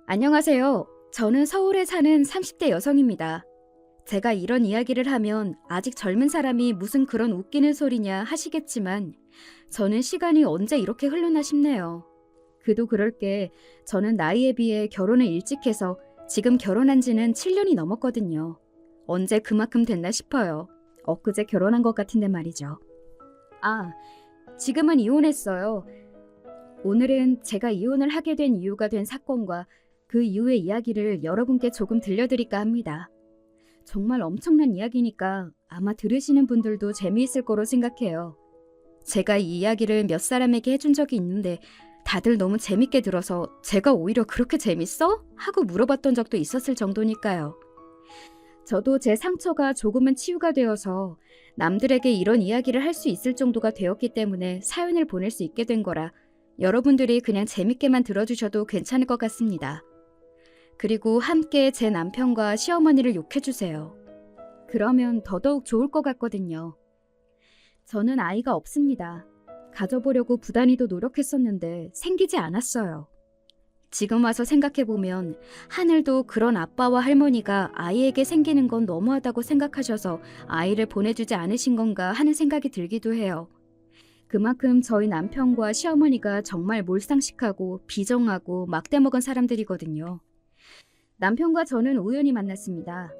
안녕하세요. 저는 서울에 사는 30대 여성입니다. 제가 이런 이야기를 하면 아직 젊은 사람이 무슨 그런 웃기는 소리냐 하시겠지만 저는 시간이 언제 이렇게 흘렀나 싶네요. 그도 그럴 게 저는 나이에 비해 결혼을 일찍 해서 지금 결혼한 지는 7년이 넘었거든요. 언제 그만큼 됐나 싶어요. 엊그제 결혼한 것 같은데 말이죠. 아, 지금은 이혼했어요. 오늘은 제가 이혼을 하게 된 이유가 된 사건과 그 이후의 이야기를 여러분께 조금 들려드릴까 합니다. 정말 엄청난 이야기니까 아마 들으시는 분들도 재미있을 거로 생각해요. 제가 이 이야기를 몇 사람에게 해준 적이 있는데 다들 너무 재밌게 들어서 제가 오히려 그렇게 재밌어? 하고 물어봤던 적도 있었을 정도니까요. 저도 제 상처가 조금은 치유가 되어서 남들에게 이런 이야기를 할 수 있을 정도가 되었기 때문에 사연을 보낼 수 있게 된 거라 여러분들이 그냥 재밌게만 들어주셔도 괜찮을 것 같습니다. 그리고 함께 제 남편과 시어머니를 욕해주세요. 그러면 더더욱 좋을 것 같거든요. 저는 아이가 없습니다. 가져보려고 부단히도 노력했었는데 생기지 않았어요. 지금 와서 생각해보면 하늘도 그런 아빠와 할머니가 아이에게 생기는 건 너무하다고 생각하셔서 아이를 보내주지 않으신 건가 하는 생각이 들기도 해요. 그만큼 저희 남편과 시어머니가 정말 몰상식하고 비정하고 막대먹은 사람들이거든요. 남편과 저는 우연히 만났습니다.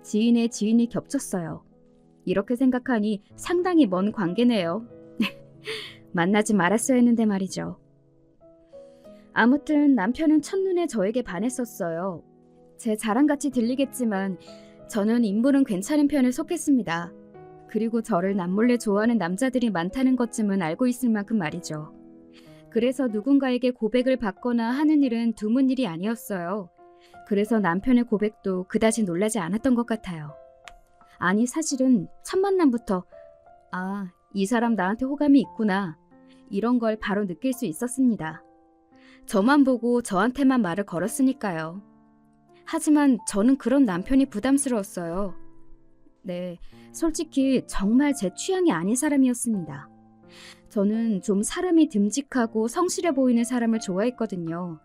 지인의 지인이 겹쳤어요. 이렇게 생각하니 상당히 먼 관계네요. 만나지 말았어야 했는데 말이죠. 아무튼 남편은 첫눈에 저에게 반했었어요. 제 자랑같이 들리겠지만 저는 인물은 괜찮은 편에 속했습니다. 그리고 저를 남몰래 좋아하는 남자들이 많다는 것쯤은 알고 있을 만큼 말이죠. 그래서 누군가에게 고백을 받거나 하는 일은 드문 일이 아니었어요. 그래서 남편의 고백도 그다지 놀라지 않았던 것 같아요. 아니 사실은 첫 만남부터 이 사람 나한테 호감이 있구나 이런 걸 바로 느낄 수 있었습니다. 저만 보고 저한테만 말을 걸었으니까요. 하지만 저는 그런 남편이 부담스러웠어요. 네, 솔직히 정말 제 취향이 아닌 사람이었습니다. 저는 좀 사람이 듬직하고 성실해 보이는 사람을 좋아했거든요.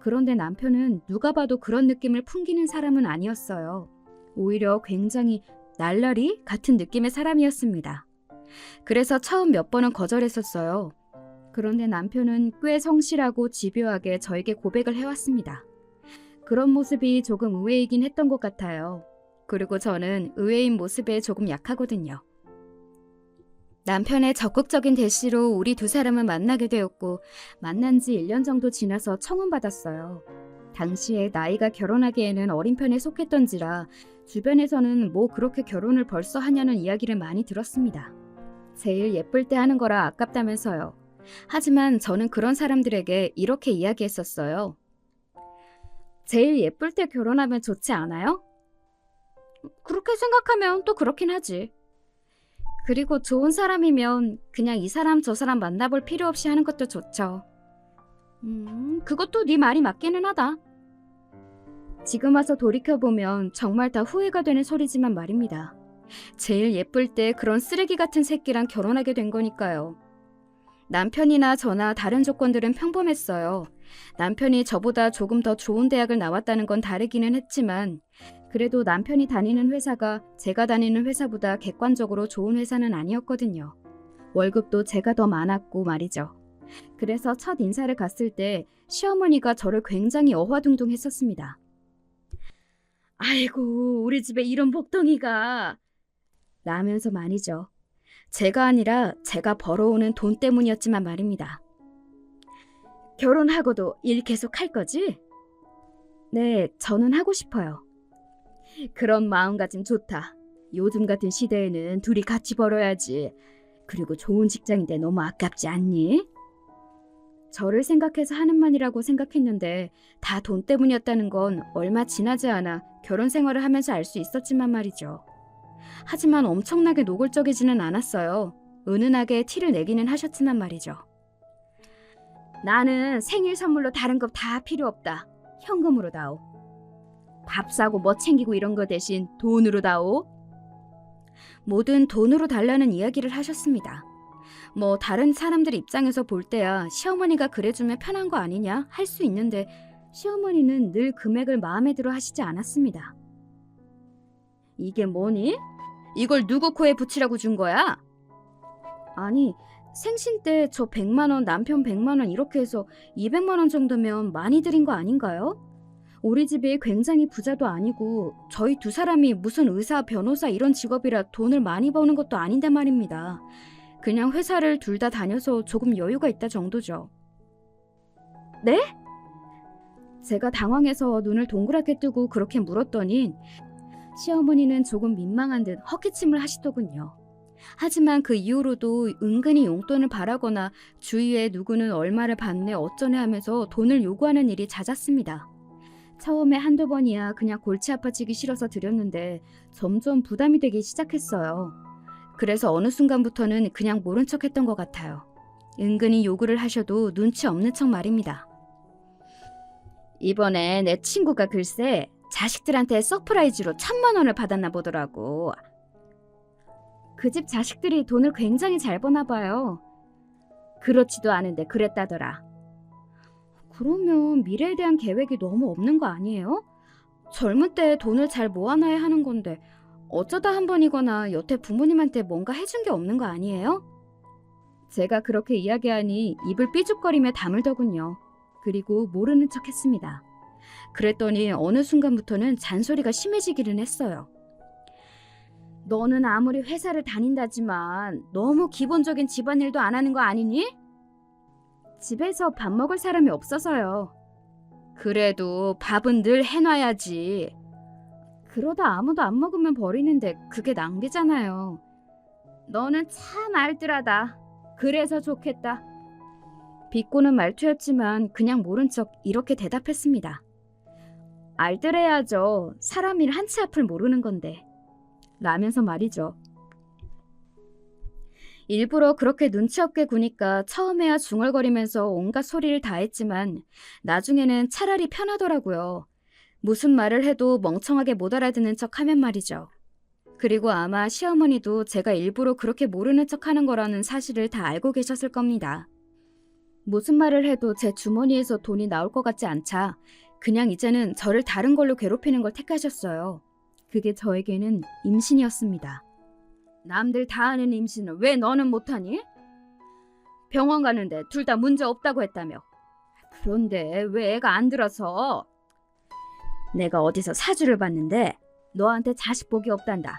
그런데 남편은 누가 봐도 그런 느낌을 풍기는 사람은 아니었어요. 오히려 굉장히 날라리 같은 느낌의 사람이었습니다. 그래서 처음 몇 번은 거절했었어요. 그런데 남편은 꽤 성실하고 집요하게 저에게 고백을 해왔습니다. 그런 모습이 조금 의외이긴 했던 것 같아요. 그리고 저는 의외인 모습에 조금 약하거든요. 남편의 적극적인 대시로 우리 두 사람은 만나게 되었고 만난 지 1년 정도 지나서 청혼받았어요. 당시에 나이가 결혼하기에는 어린 편에 속했던지라 주변에서는 뭐 그렇게 결혼을 벌써 하냐는 이야기를 많이 들었습니다. 제일 예쁠 때 하는 거라 아깝다면서요. 하지만 저는 그런 사람들에게 이렇게 이야기했었어요. 제일 예쁠 때 결혼하면 좋지 않아요? 그렇게 생각하면 또 그렇긴 하지. 그리고 좋은 사람이면 그냥 이 사람 저 사람 만나볼 필요 없이 하는 것도 좋죠. 그것도 네 말이 맞기는 하다. 지금 와서 돌이켜보면 정말 다 후회가 되는 소리지만 말입니다. 제일 예쁠 때 그런 쓰레기 같은 새끼랑 결혼하게 된 거니까요. 남편이나 저나 다른 조건들은 평범했어요. 남편이 저보다 조금 더 좋은 대학을 나왔다는 건 다르기는 했지만 그래도 남편이 다니는 회사가 제가 다니는 회사보다 객관적으로 좋은 회사는 아니었거든요. 월급도 제가 더 많았고 말이죠. 그래서 첫 인사를 갔을 때 시어머니가 저를 굉장히 어화둥둥했었습니다. 아이고 우리 집에 이런 복덩이가 라면서 말이죠. 제가 아니라 제가 벌어오는 돈 때문이었지만 말입니다. 결혼하고도 일 계속 할 거지? 네, 저는 하고 싶어요. 그런 마음가짐 좋다. 요즘 같은 시대에는 둘이 같이 벌어야지. 그리고 좋은 직장인데 너무 아깝지 않니? 저를 생각해서 하는 말이라고 생각했는데 다 돈 때문이었다는 건 얼마 지나지 않아 결혼 생활을 하면서 알 수 있었지만 말이죠. 하지만 엄청나게 노골적이지는 않았어요. 은은하게 티를 내기는 하셨지만 말이죠. 나는 생일 선물로 다른 거 다 필요 없다. 현금으로 다오. 밥 사고 뭐 챙기고 이런 거 대신 돈으로 다오. 뭐든 돈으로 달라는 이야기를 하셨습니다. 다른 사람들 입장에서 볼 때야 시어머니가 그래주면 편한 거 아니냐 할 수 있는데 시어머니는 늘 금액을 마음에 들어 하시지 않았습니다. 이게 뭐니? 이걸 누구 코에 붙이라고 준 거야? 아니, 생신 때 저 100만 원, 남편 100만 원 이렇게 해서 200만 원 정도면 많이 드린 거 아닌가요? 우리 집이 굉장히 부자도 아니고 저희 두 사람이 무슨 의사, 변호사 이런 직업이라 돈을 많이 버는 것도 아닌데 말입니다. 그냥 회사를 둘 다 다녀서 조금 여유가 있다 정도죠. 네? 제가 당황해서 눈을 동그랗게 뜨고 그렇게 물었더니 시어머니는 조금 민망한 듯 헛기침을 하시더군요. 하지만 그 이후로도 은근히 용돈을 바라거나 주위에 누구는 얼마를 받네 어쩌네 하면서 돈을 요구하는 일이 잦았습니다. 처음에 한두 번이야 그냥 골치 아파지기 싫어서 드렸는데 점점 부담이 되기 시작했어요. 그래서 어느 순간부터는 그냥 모른 척 했던 것 같아요. 은근히 요구를 하셔도 눈치 없는 척 말입니다. 이번에 내 친구가 글쎄 자식들한테 서프라이즈로 1,000만 원을 받았나 보더라고. 그 집 자식들이 돈을 굉장히 잘 버나 봐요. 그렇지도 않은데 그랬다더라. 그러면 미래에 대한 계획이 너무 없는 거 아니에요? 젊을 때 돈을 잘 모아놔야 하는 건데 어쩌다 한 번이거나 여태 부모님한테 뭔가 해준 게 없는 거 아니에요? 제가 그렇게 이야기하니 입을 삐죽거리며 다물더군요. 그리고 모르는 척 했습니다. 그랬더니 어느 순간부터는 잔소리가 심해지기는 했어요. 너는 아무리 회사를 다닌다지만 너무 기본적인 집안일도 안 하는 거 아니니? 집에서 밥 먹을 사람이 없어서요. 그래도 밥은 늘 해놔야지. 그러다 아무도 안 먹으면 버리는데 그게 낭비잖아요. 너는 참 알뜰하다. 그래서 좋겠다. 비꼬는 말투였지만 그냥 모른 척 이렇게 대답했습니다. 알뜰해야죠. 사람 일 한치 앞을 모르는 건데. 라면서 말이죠. 일부러 그렇게 눈치 없게 구니까 처음에야 중얼거리면서 온갖 소리를 다 했지만 나중에는 차라리 편하더라고요. 무슨 말을 해도 멍청하게 못 알아듣는 척 하면 말이죠. 그리고 아마 시어머니도 제가 일부러 그렇게 모르는 척 하는 거라는 사실을 다 알고 계셨을 겁니다. 무슨 말을 해도 제 주머니에서 돈이 나올 것 같지 않자 그냥 이제는 저를 다른 걸로 괴롭히는 걸 택하셨어요. 그게 저에게는 임신이었습니다. 남들 다 하는 임신을 왜 너는 못하니? 병원 가는데 둘 다 문제 없다고 했다며. 그런데 왜 애가 안 들어서? 내가 어디서 사주를 봤는데 너한테 자식 복이 없단다.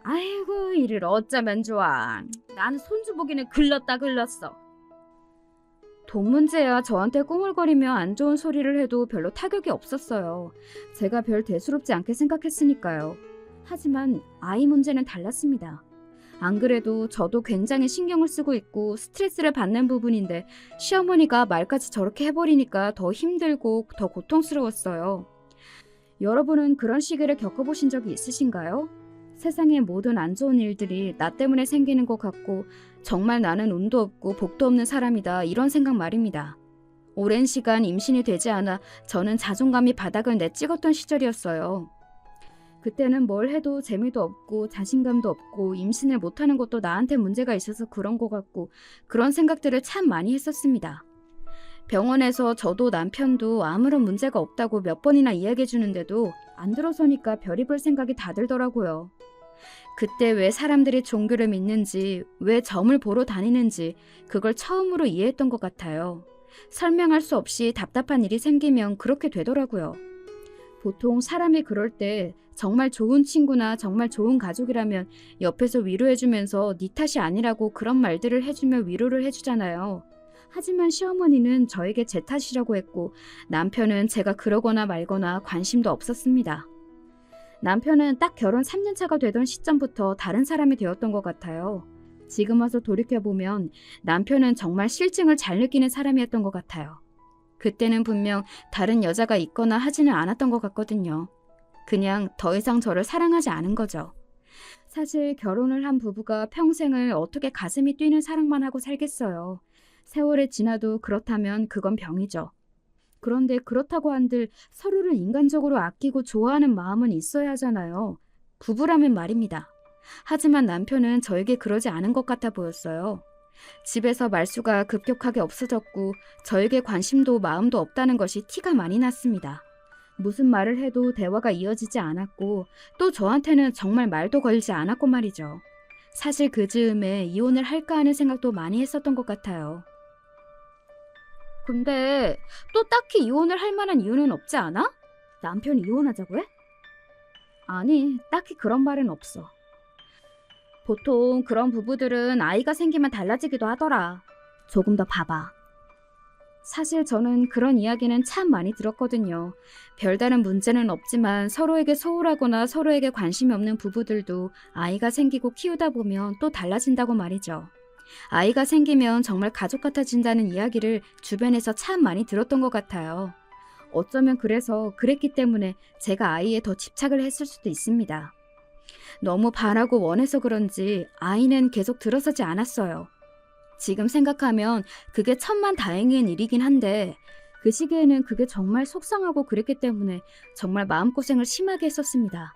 아이고 이를 어쩌면 좋아. 나는 손주 보기는 글렀다 글렀어. 돈 문제야 저한테 꾸물거리며 안 좋은 소리를 해도 별로 타격이 없었어요. 제가 별 대수롭지 않게 생각했으니까요. 하지만 아이 문제는 달랐습니다. 안 그래도 저도 굉장히 신경을 쓰고 있고 스트레스를 받는 부분인데 시어머니가 말까지 저렇게 해버리니까 더 힘들고 더 고통스러웠어요. 여러분은 그런 시기를 겪어보신 적이 있으신가요? 세상의 모든 안 좋은 일들이 나 때문에 생기는 것 같고 정말 나는 운도 없고 복도 없는 사람이다 이런 생각 말입니다. 오랜 시간 임신이 되지 않아 저는 자존감이 바닥을 내찍었던 시절이었어요. 그때는 뭘 해도 재미도 없고 자신감도 없고 임신을 못하는 것도 나한테 문제가 있어서 그런 것 같고 그런 생각들을 참 많이 했었습니다. 병원에서 저도 남편도 아무런 문제가 없다고 몇 번이나 이야기해 주는데도 안 들어서니까 별의별 생각이 다 들더라고요. 그때 왜 사람들이 종교를 믿는지, 왜 점을 보러 다니는지 그걸 처음으로 이해했던 것 같아요. 설명할 수 없이 답답한 일이 생기면 그렇게 되더라고요. 보통 사람이 그럴 때 정말 좋은 친구나 정말 좋은 가족이라면 옆에서 위로해주면서 네 탓이 아니라고 그런 말들을 해주며 위로를 해주잖아요. 하지만 시어머니는 저에게 제 탓이라고 했고 남편은 제가 그러거나 말거나 관심도 없었습니다. 남편은 딱 결혼 3년 차가 되던 시점부터 다른 사람이 되었던 것 같아요. 지금 와서 돌이켜보면 남편은 정말 실증을 잘 느끼는 사람이었던 것 같아요. 그때는 분명 다른 여자가 있거나 하지는 않았던 것 같거든요. 그냥 더 이상 저를 사랑하지 않은 거죠. 사실 결혼을 한 부부가 평생을 어떻게 가슴이 뛰는 사랑만 하고 살겠어요. 세월이 지나도 그렇다면 그건 병이죠. 그런데 그렇다고 한들 서로를 인간적으로 아끼고 좋아하는 마음은 있어야 하잖아요. 부부라면 말입니다. 하지만 남편은 저에게 그러지 않은 것 같아 보였어요. 집에서 말수가 급격하게 없어졌고 저에게 관심도 마음도 없다는 것이 티가 많이 났습니다. 무슨 말을 해도 대화가 이어지지 않았고 또 저한테는 정말 말도 걸지 않았고 말이죠. 사실 그 즈음에 이혼을 할까 하는 생각도 많이 했었던 것 같아요. 근데 또 딱히 이혼을 할 만한 이유는 없지 않아? 남편이 이혼하자고 해? 아니, 딱히 그런 말은 없어. 보통 그런 부부들은 아이가 생기면 달라지기도 하더라. 조금 더 봐봐. 사실 저는 그런 이야기는 참 많이 들었거든요. 별다른 문제는 없지만 서로에게 소홀하거나 서로에게 관심이 없는 부부들도 아이가 생기고 키우다 보면 또 달라진다고 말이죠. 아이가 생기면 정말 가족 같아진다는 이야기를 주변에서 참 많이 들었던 것 같아요. 어쩌면 그래서 그랬기 때문에 제가 아이에 더 집착을 했을 수도 있습니다. 너무 바라고 원해서 그런지 아이는 계속 들어서지 않았어요. 지금 생각하면 그게 천만다행인 일이긴 한데 그 시기에는 그게 정말 속상하고 그랬기 때문에 정말 마음고생을 심하게 했었습니다.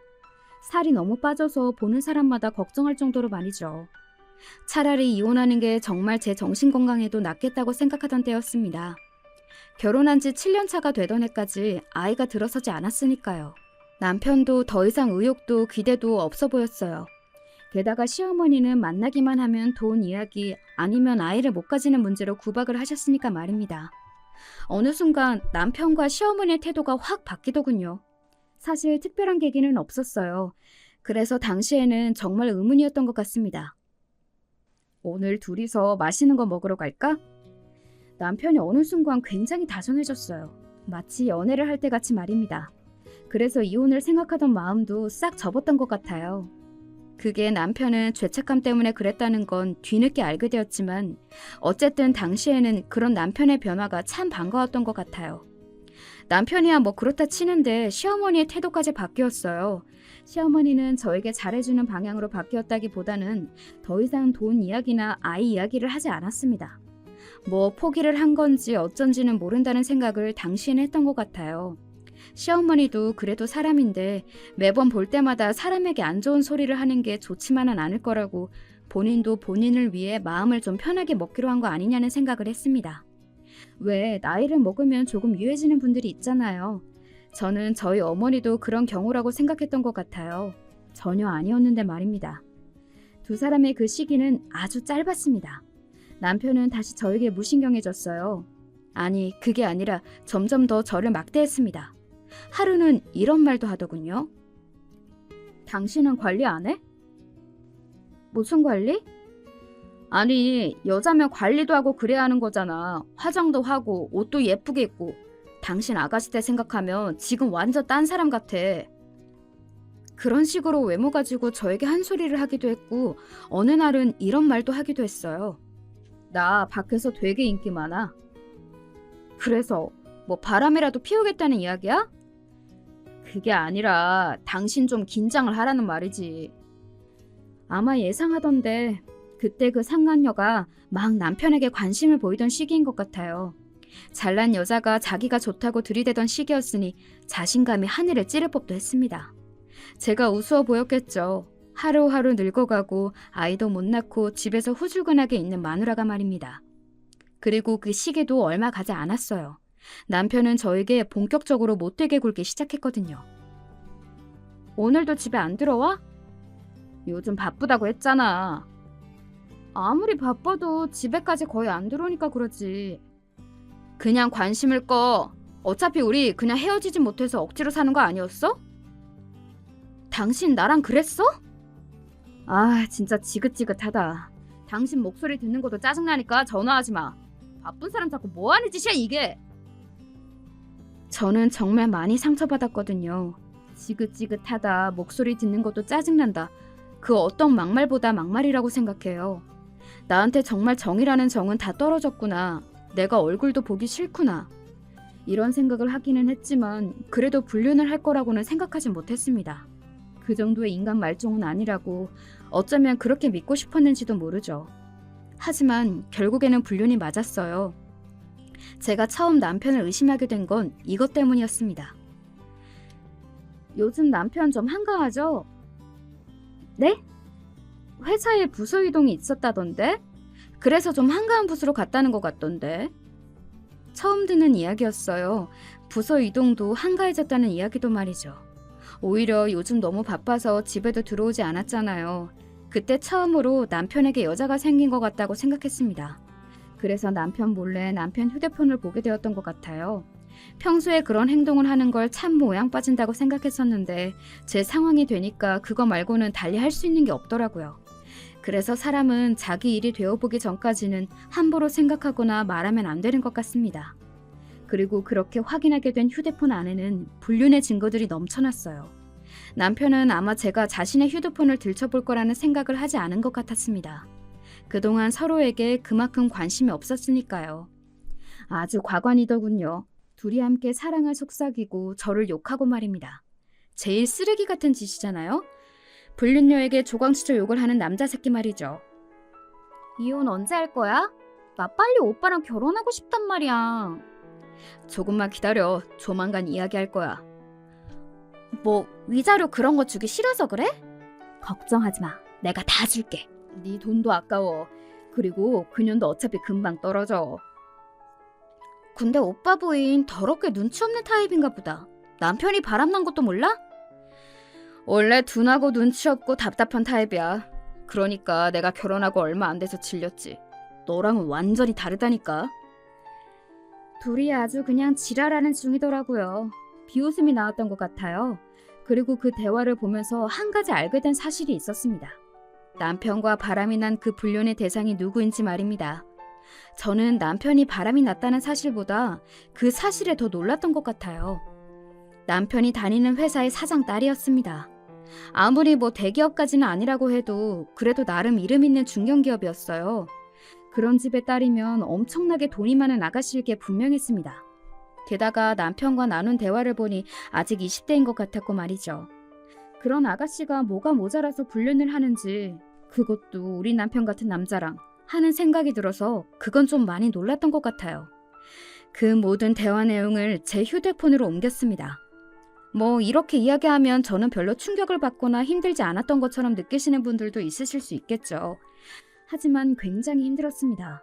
살이 너무 빠져서 보는 사람마다 걱정할 정도로 말이죠. 차라리 이혼하는 게 정말 제 정신건강에도 낫겠다고 생각하던 때였습니다. 결혼한 지 7년 차가 되던 해까지 아이가 들어서지 않았으니까요. 남편도 더 이상 의욕도 기대도 없어 보였어요. 게다가 시어머니는 만나기만 하면 돈 이야기 아니면 아이를 못 가지는 문제로 구박을 하셨으니까 말입니다. 어느 순간 남편과 시어머니의 태도가 확 바뀌더군요. 사실 특별한 계기는 없었어요. 그래서 당시에는 정말 의문이었던 것 같습니다. 오늘 둘이서 맛있는 거 먹으러 갈까? 남편이 어느 순간 굉장히 다정해졌어요. 마치 연애를 할 때 같이 말입니다. 그래서 이혼을 생각하던 마음도 싹 접었던 것 같아요. 그게 남편은 죄책감 때문에 그랬다는 건 뒤늦게 알게 되었지만 어쨌든 당시에는 그런 남편의 변화가 참 반가웠던 것 같아요. 남편이야 뭐 그렇다 치는데 시어머니의 태도까지 바뀌었어요. 시어머니는 저에게 잘해주는 방향으로 바뀌었다기보다는 더 이상 돈 이야기나 아이 이야기를 하지 않았습니다. 뭐 포기를 한 건지 어쩐지는 모른다는 생각을 당시에는 했던 것 같아요. 시어머니도 그래도 사람인데 매번 볼 때마다 사람에게 안 좋은 소리를 하는 게 좋지만은 않을 거라고 본인도 본인을 위해 마음을 좀 편하게 먹기로 한 거 아니냐는 생각을 했습니다. 왜 나이를 먹으면 조금 유해지는 분들이 있잖아요. 저는 저희 어머니도 그런 경우라고 생각했던 것 같아요. 전혀 아니었는데 말입니다. 두 사람의 그 시기는 아주 짧았습니다. 남편은 다시 저에게 무신경해졌어요. 아니, 그게 아니라 점점 더 저를 막대했습니다. 하루는 이런 말도 하더군요. 당신은 관리 안 해? 무슨 관리? 아니, 여자면 관리도 하고 그래야 하는 거잖아. 화장도 하고 옷도 예쁘게 입고. 당신 아가씨 때 생각하면 지금 완전 딴 사람 같아. 그런 식으로 외모 가지고 저에게 한 소리를 하기도 했고 어느 날은 이런 말도 하기도 했어요. 나 밖에서 되게 인기 많아. 그래서 뭐 바람이라도 피우겠다는 이야기야? 그게 아니라 당신 좀 긴장을 하라는 말이지. 아마 예상하던데 그때 그 상간녀가 막 남편에게 관심을 보이던 시기인 것 같아요. 잘난 여자가 자기가 좋다고 들이대던 시기였으니 자신감이 하늘을 찌를 법도 했습니다. 제가 우스워 보였겠죠. 하루하루 늙어가고 아이도 못 낳고 집에서 후줄근하게 있는 마누라가 말입니다. 그리고 그 시기도 얼마 가지 않았어요. 남편은 저에게 본격적으로 못되게 굴기 시작했거든요. 오늘도 집에 안 들어와? 요즘 바쁘다고 했잖아. 아무리 바빠도 집에까지 거의 안 들어오니까 그러지. 그냥 관심을 꺼. 어차피 우리 그냥 헤어지지 못해서 억지로 사는 거 아니었어? 당신 나랑 그랬어? 아, 진짜 지긋지긋하다. 당신 목소리 듣는 것도 짜증나니까 전화하지 마. 바쁜 사람 자꾸 뭐 하는 짓이야 이게. 저는 정말 많이 상처받았거든요. 지긋지긋하다, 목소리 듣는 것도 짜증난다. 그 어떤 막말보다 막말이라고 생각해요. 나한테 정말 정이라는 정은 다 떨어졌구나. 내가 얼굴도 보기 싫구나. 이런 생각을 하기는 했지만 그래도 불륜을 할 거라고는 생각하지 못했습니다. 그 정도의 인간 말종은 아니라고 어쩌면 그렇게 믿고 싶었는지도 모르죠. 하지만 결국에는 불륜이 맞았어요. 제가 처음 남편을 의심하게 된 건 이것 때문이었습니다. 요즘 남편 좀 한가하죠? 네? 회사에 부서 이동이 있었다던데? 그래서 좀 한가한 부서로 갔다는 것 같던데. 처음 듣는 이야기였어요. 부서 이동도 한가해졌다는 이야기도 말이죠. 오히려 요즘 너무 바빠서 집에도 들어오지 않았잖아요. 그때 처음으로 남편에게 여자가 생긴 것 같다고 생각했습니다. 그래서 남편 몰래 남편 휴대폰을 보게 되었던 것 같아요. 평소에 그런 행동을 하는 걸 참 모양 빠진다고 생각했었는데 제 상황이 되니까 그거 말고는 달리 할 수 있는 게 없더라고요. 그래서 사람은 자기 일이 되어보기 전까지는 함부로 생각하거나 말하면 안 되는 것 같습니다. 그리고 그렇게 확인하게 된 휴대폰 안에는 불륜의 증거들이 넘쳐났어요. 남편은 아마 제가 자신의 휴대폰을 들춰볼 거라는 생각을 하지 않은 것 같았습니다. 그동안 서로에게 그만큼 관심이 없었으니까요. 아주 과관이더군요. 둘이 함께 사랑을 속삭이고 저를 욕하고 말입니다. 제일 쓰레기 같은 짓이잖아요. 불륜녀에게 조광치죠 욕을 하는 남자 새끼 말이죠. 이혼 언제 할 거야? 나 빨리 오빠랑 결혼하고 싶단 말이야. 조금만 기다려. 조만간 이야기할 거야. 뭐 위자료 그런 거 주기 싫어서 그래? 걱정하지 마. 내가 다 줄게. 네 돈도 아까워. 그리고 그년도 어차피 금방 떨어져. 근데 오빠 부인 더럽게 눈치 없는 타입인가 보다. 남편이 바람난 것도 몰라? 원래 둔하고 눈치 없고 답답한 타입이야. 그러니까 내가 결혼하고 얼마 안 돼서 질렸지. 너랑은 완전히 다르다니까. 둘이 아주 그냥 지랄하는 중이더라고요. 비웃음이 나왔던 것 같아요. 그리고 그 대화를 보면서 한 가지 알게 된 사실이 있었습니다. 남편과 바람이 난 그 불륜의 대상이 누구인지 말입니다. 저는 남편이 바람이 났다는 사실보다 그 사실에 더 놀랐던 것 같아요. 남편이 다니는 회사의 사장 딸이었습니다. 아무리 뭐 대기업까지는 아니라고 해도 그래도 나름 이름 있는 중견기업이었어요. 그런 집의 딸이면 엄청나게 돈이 많은 아가씨일 게 분명했습니다. 게다가 남편과 나눈 대화를 보니 아직 20대인 것 같았고 말이죠. 그런 아가씨가 뭐가 모자라서 불륜을 하는지, 그것도 우리 남편 같은 남자랑 하는 생각이 들어서 그건 좀 많이 놀랐던 것 같아요. 그 모든 대화 내용을 제 휴대폰으로 옮겼습니다. 뭐 이렇게 이야기하면 저는 별로 충격을 받거나 힘들지 않았던 것처럼 느끼시는 분들도 있으실 수 있겠죠. 하지만 굉장히 힘들었습니다.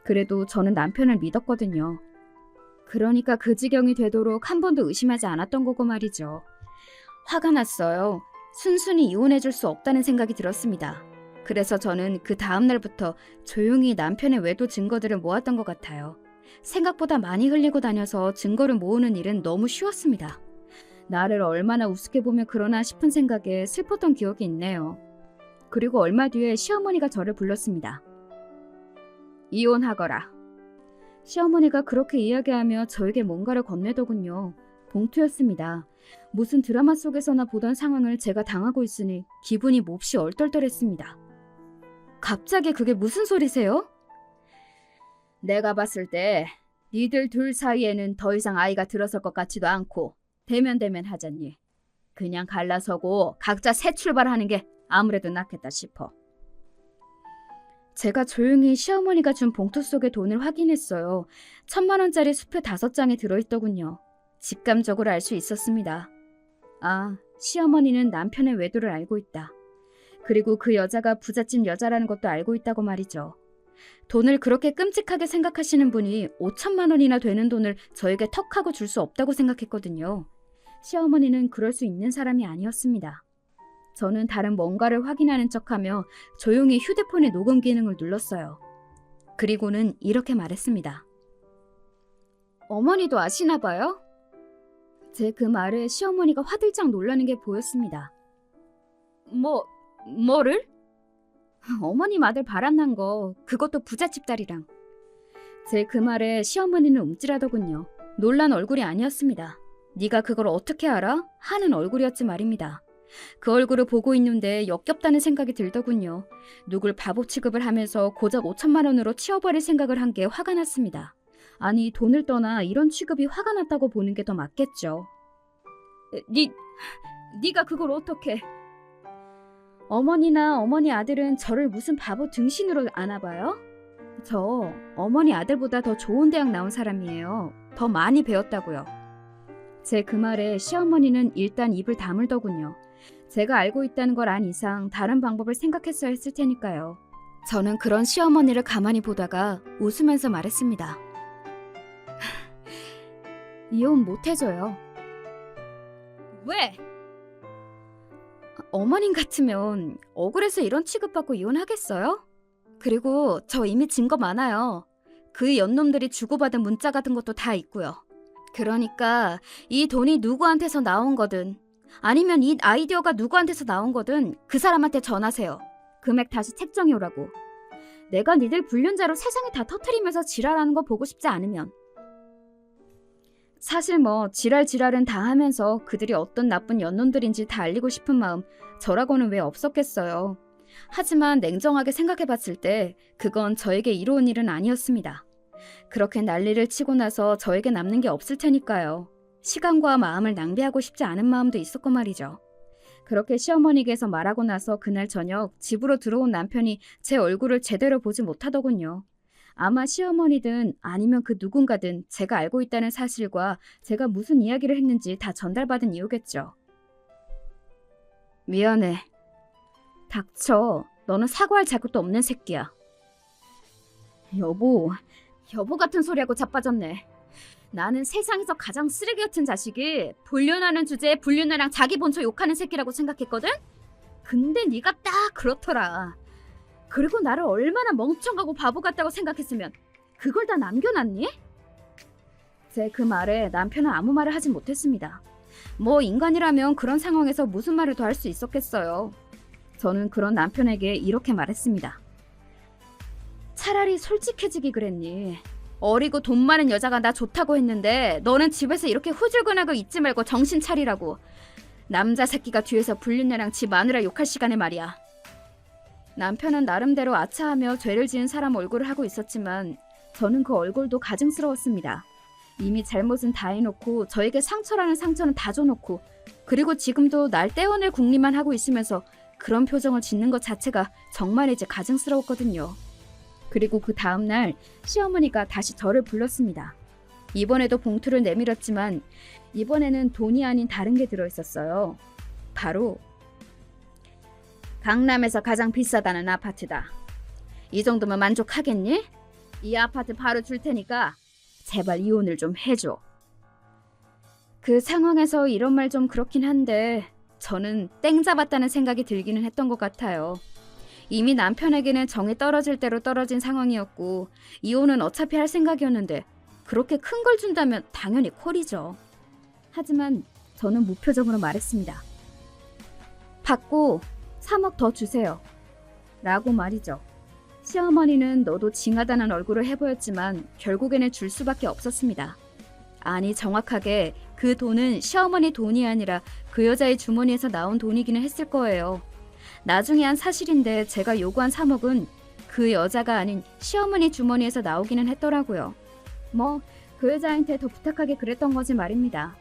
그래도 저는 남편을 믿었거든요. 그러니까 그 지경이 되도록 한 번도 의심하지 않았던 거고 말이죠. 화가 났어요. 순순히 이혼해줄 수 없다는 생각이 들었습니다. 그래서 저는 그 다음 날부터 조용히 남편의 외도 증거들을 모았던 것 같아요. 생각보다 많이 흘리고 다녀서 증거를 모으는 일은 너무 쉬웠습니다. 나를 얼마나 우습게 보면 그러나 싶은 생각에 슬펐던 기억이 있네요. 그리고 얼마 뒤에 시어머니가 저를 불렀습니다. 이혼하거라. 시어머니가 그렇게 이야기하며 저에게 뭔가를 건네더군요. 봉투였습니다. 무슨 드라마 속에서나 보던 상황을 제가 당하고 있으니 기분이 몹시 얼떨떨했습니다. 갑자기 그게 무슨 소리세요? 내가 봤을 때 니들 둘 사이에는 더 이상 아이가 들어설 것 같지도 않고 대면대면 하자니 그냥 갈라서고 각자 새 출발하는 게 아무래도 낫겠다 싶어. 제가 조용히 시어머니가 준 봉투 속의 돈을 확인했어요. 1,000만 원짜리 수표 5장이 들어있더군요. 직감적으로 알 수 있었습니다. 아, 시어머니는 남편의 외도를 알고 있다. 그리고 그 여자가 부잣집 여자라는 것도 알고 있다고 말이죠. 돈을 그렇게 끔찍하게 생각하시는 분이 5,000만 원이나 되는 돈을 저에게 턱하고 줄 수 없다고 생각했거든요. 시어머니는 그럴 수 있는 사람이 아니었습니다. 저는 다른 뭔가를 확인하는 척하며 조용히 휴대폰의 녹음 기능을 눌렀어요. 그리고는 이렇게 말했습니다. 어머니도 아시나 봐요? 제 그 말에 시어머니가 화들짝 놀라는 게 보였습니다. 뭐를? 어머님 아들 바람난 거, 그것도 부잣집 딸이랑. 제 그 말에 시어머니는 움찔하더군요. 놀란 얼굴이 아니었습니다. 네가 그걸 어떻게 알아? 하는 얼굴이었지 말입니다. 그 얼굴을 보고 있는데 역겹다는 생각이 들더군요. 누굴 바보 취급을 하면서 고작 5,000만 원으로 치워버릴 생각을 한 게 화가 났습니다. 아니, 돈을 떠나 이런 취급이 화가 났다고 보는 게 더 맞겠죠. 네가 그걸 어떻게... 어머니나 어머니 아들은 저를 무슨 바보 등신으로 아나봐요? 저 어머니 아들보다 더 좋은 대학 나온 사람이에요. 더 많이 배웠다고요. 제 그 말에 시어머니는 일단 입을 다물더군요. 제가 알고 있다는 걸 안 이상 다른 방법을 생각했어야 했을 테니까요. 저는 그런 시어머니를 가만히 보다가 웃으면서 말했습니다. 이혼 못 해줘요. 왜? 어머님 같으면 억울해서 이런 취급받고 이혼하겠어요? 그리고 저 이미 증거 많아요. 그 연놈들이 주고받은 문자 같은 것도 다 있고요. 그러니까 이 돈이 누구한테서 나온 거든 아니면 이 아이디어가 누구한테서 나온 거든 그 사람한테 전하세요. 금액 다시 책정해 오라고. 내가 니들 불륜자로 세상에 다 터트리면서 지랄하는 거 보고 싶지 않으면. 사실 뭐 지랄은 다 하면서 그들이 어떤 나쁜 연놈들인지 다 알리고 싶은 마음 저라고는 왜 없었겠어요. 하지만 냉정하게 생각해봤을 때 그건 저에게 이로운 일은 아니었습니다. 그렇게 난리를 치고 나서 저에게 남는 게 없을 테니까요. 시간과 마음을 낭비하고 싶지 않은 마음도 있었고 말이죠. 그렇게 시어머니께서 말하고 나서 그날 저녁 집으로 들어온 남편이 제 얼굴을 제대로 보지 못하더군요. 아마 시어머니든 아니면 그 누군가든 제가 알고 있다는 사실과 제가 무슨 이야기를 했는지 다 전달받은 이유겠죠. 미안해. 닥쳐. 너는 사과할 자격도 없는 새끼야. 여보 같은 소리하고 자빠졌네. 나는 세상에서 가장 쓰레기 같은 자식이 불륜하는 주제에 불륜녀랑 자기 본처 욕하는 새끼라고 생각했거든? 근데 네가 딱 그렇더라. 그리고 나를 얼마나 멍청하고 바보 같다고 생각했으면 그걸 다 남겨놨니? 제 그 말에 남편은 아무 말을 하진 못했습니다. 뭐 인간이라면 그런 상황에서 무슨 말을 더 할 수 있었겠어요. 저는 그런 남편에게 이렇게 말했습니다. 차라리 솔직해지기 그랬니? 어리고 돈 많은 여자가 나 좋다고 했는데 너는 집에서 이렇게 후줄근하고 있지 말고 정신 차리라고. 남자 새끼가 뒤에서 불륜녀랑 집 마누라 욕할 시간에 말이야. 남편은 나름대로 아차하며 죄를 지은 사람 얼굴을 하고 있었지만 저는 그 얼굴도 가증스러웠습니다. 이미 잘못은 다 해놓고 저에게 상처라는 상처는 다 줘놓고 그리고 지금도 날 떼어낼 궁리만 하고 있으면서 그런 표정을 짓는 것 자체가 정말 이제 가증스러웠거든요. 그리고 그 다음날 시어머니가 다시 저를 불렀습니다. 이번에도 봉투를 내밀었지만 이번에는 돈이 아닌 다른 게 들어있었어요. 바로 강남에서 가장 비싸다는 아파트다. 이 정도면 만족하겠니? 이 아파트 바로 줄 테니까 제발 이혼을 좀 해줘. 그 상황에서 이런 말 좀 그렇긴 한데 저는 땡 잡았다는 생각이 들기는 했던 것 같아요. 이미 남편에게는 정이 떨어질 대로 떨어진 상황이었고 이혼은 어차피 할 생각이었는데 그렇게 큰 걸 준다면 당연히 콜이죠. 하지만 저는 무표정으로 말했습니다. 받고 3억 더 주세요. 라고 말이죠. 시어머니는 너도 징하다는 얼굴을 해보였지만 결국에는 줄 수밖에 없었습니다. 아니 정확하게 그 돈은 시어머니 돈이 아니라 그 여자의 주머니에서 나온 돈이기는 했을 거예요. 나중에 한 사실인데 제가 요구한 3억은 그 여자가 아닌 시어머니 주머니에서 나오기는 했더라고요. 뭐 그 여자한테 더 부탁하게 그랬던 거지 말입니다.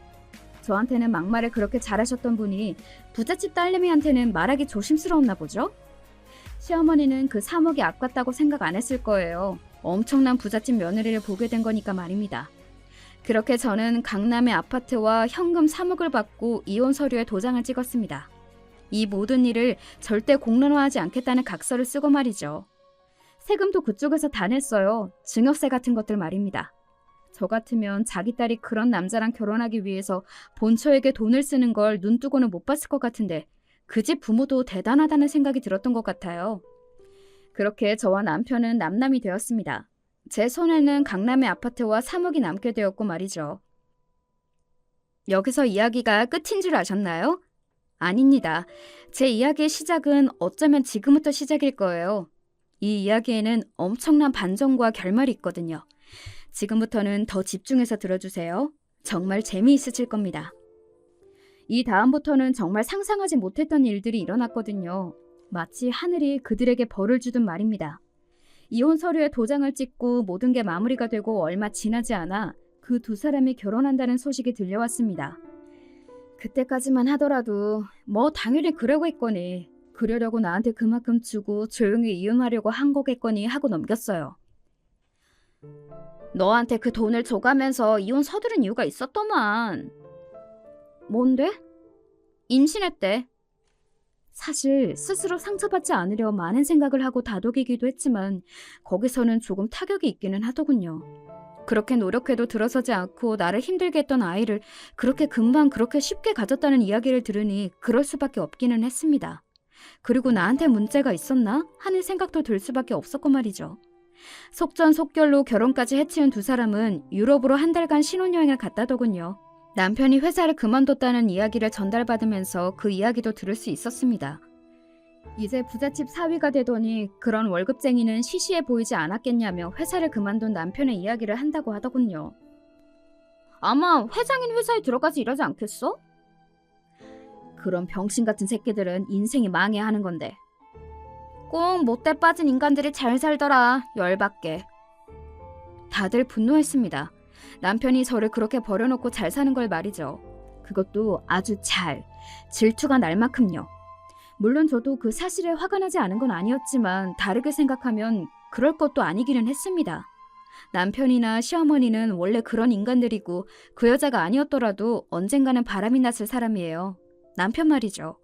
저한테는 막말을 그렇게 잘하셨던 분이 부잣집 딸내미한테는 말하기 조심스러웠나 보죠? 시어머니는 그 3억이 아깝다고 생각 안 했을 거예요. 엄청난 부잣집 며느리를 보게 된 거니까 말입니다. 그렇게 저는 강남의 아파트와 현금 3억을 받고 이혼 서류에 도장을 찍었습니다. 이 모든 일을 절대 공론화하지 않겠다는 각서를 쓰고 말이죠. 세금도 그쪽에서 다 냈어요. 증여세 같은 것들 말입니다. 저 같으면 자기 딸이 그런 남자랑 결혼하기 위해서 본처에게 돈을 쓰는 걸 눈뜨고는 못 봤을 것 같은데 그 집 부모도 대단하다는 생각이 들었던 것 같아요. 그렇게 저와 남편은 남남이 되었습니다. 제 손에는 강남의 아파트와 3억이 남게 되었고 말이죠. 여기서 이야기가 끝인 줄 아셨나요? 아닙니다. 제 이야기의 시작은 어쩌면 지금부터 시작일 거예요. 이 이야기에는 엄청난 반전과 결말이 있거든요. 지금부터는 더 집중해서 들어주세요. 정말 재미있으실 겁니다. 이 다음부터는 정말 상상하지 못했던 일들이 일어났거든요. 마치 하늘이 그들에게 벌을 주듯 말입니다. 이혼 서류에 도장을 찍고 모든 게 마무리가 되고 얼마 지나지 않아 그 두 사람이 결혼한다는 소식이 들려왔습니다. 그때까지만 하더라도 뭐 당연히 그러고 있거니 그러려고 나한테 그만큼 주고 조용히 이혼하려고 한 거겠거니 하고 넘겼어요. 너한테 그 돈을 줘가면서 이혼 서두른 이유가 있었더만. 뭔데? 임신했대. 사실 스스로 상처받지 않으려 많은 생각을 하고 다독이기도 했지만 거기서는 조금 타격이 있기는 하더군요. 그렇게 노력해도 들어서지 않고 나를 힘들게 했던 아이를 그렇게 금방 그렇게 쉽게 가졌다는 이야기를 들으니 그럴 수밖에 없기는 했습니다. 그리고 나한테 문제가 있었나 하는 생각도 들 수밖에 없었고 말이죠. 속전속결로 결혼까지 해치운 두 사람은 유럽으로 한 달간 신혼여행을 갔다더군요. 남편이 회사를 그만뒀다는 이야기를 전달받으면서 그 이야기도 들을 수 있었습니다. 이제 부잣집 사위가 되더니 그런 월급쟁이는 시시해 보이지 않았겠냐며 회사를 그만둔 남편의 이야기를 한다고 하더군요. 아마 회장인 회사에 들어가서 일하지 않겠어? 그런 병신 같은 새끼들은 인생이 망해야 하는 건데. 꼭 못돼 빠진 인간들이 잘 살더라. 열받게. 다들 분노했습니다. 남편이 저를 그렇게 버려놓고 잘 사는 걸 말이죠. 그것도 아주 잘, 질투가 날 만큼요. 물론 저도 그 사실에 화가 나지 않은 건 아니었지만 다르게 생각하면 그럴 것도 아니기는 했습니다. 남편이나 시어머니는 원래 그런 인간들이고 그 여자가 아니었더라도 언젠가는 바람이 났을 사람이에요. 남편 말이죠.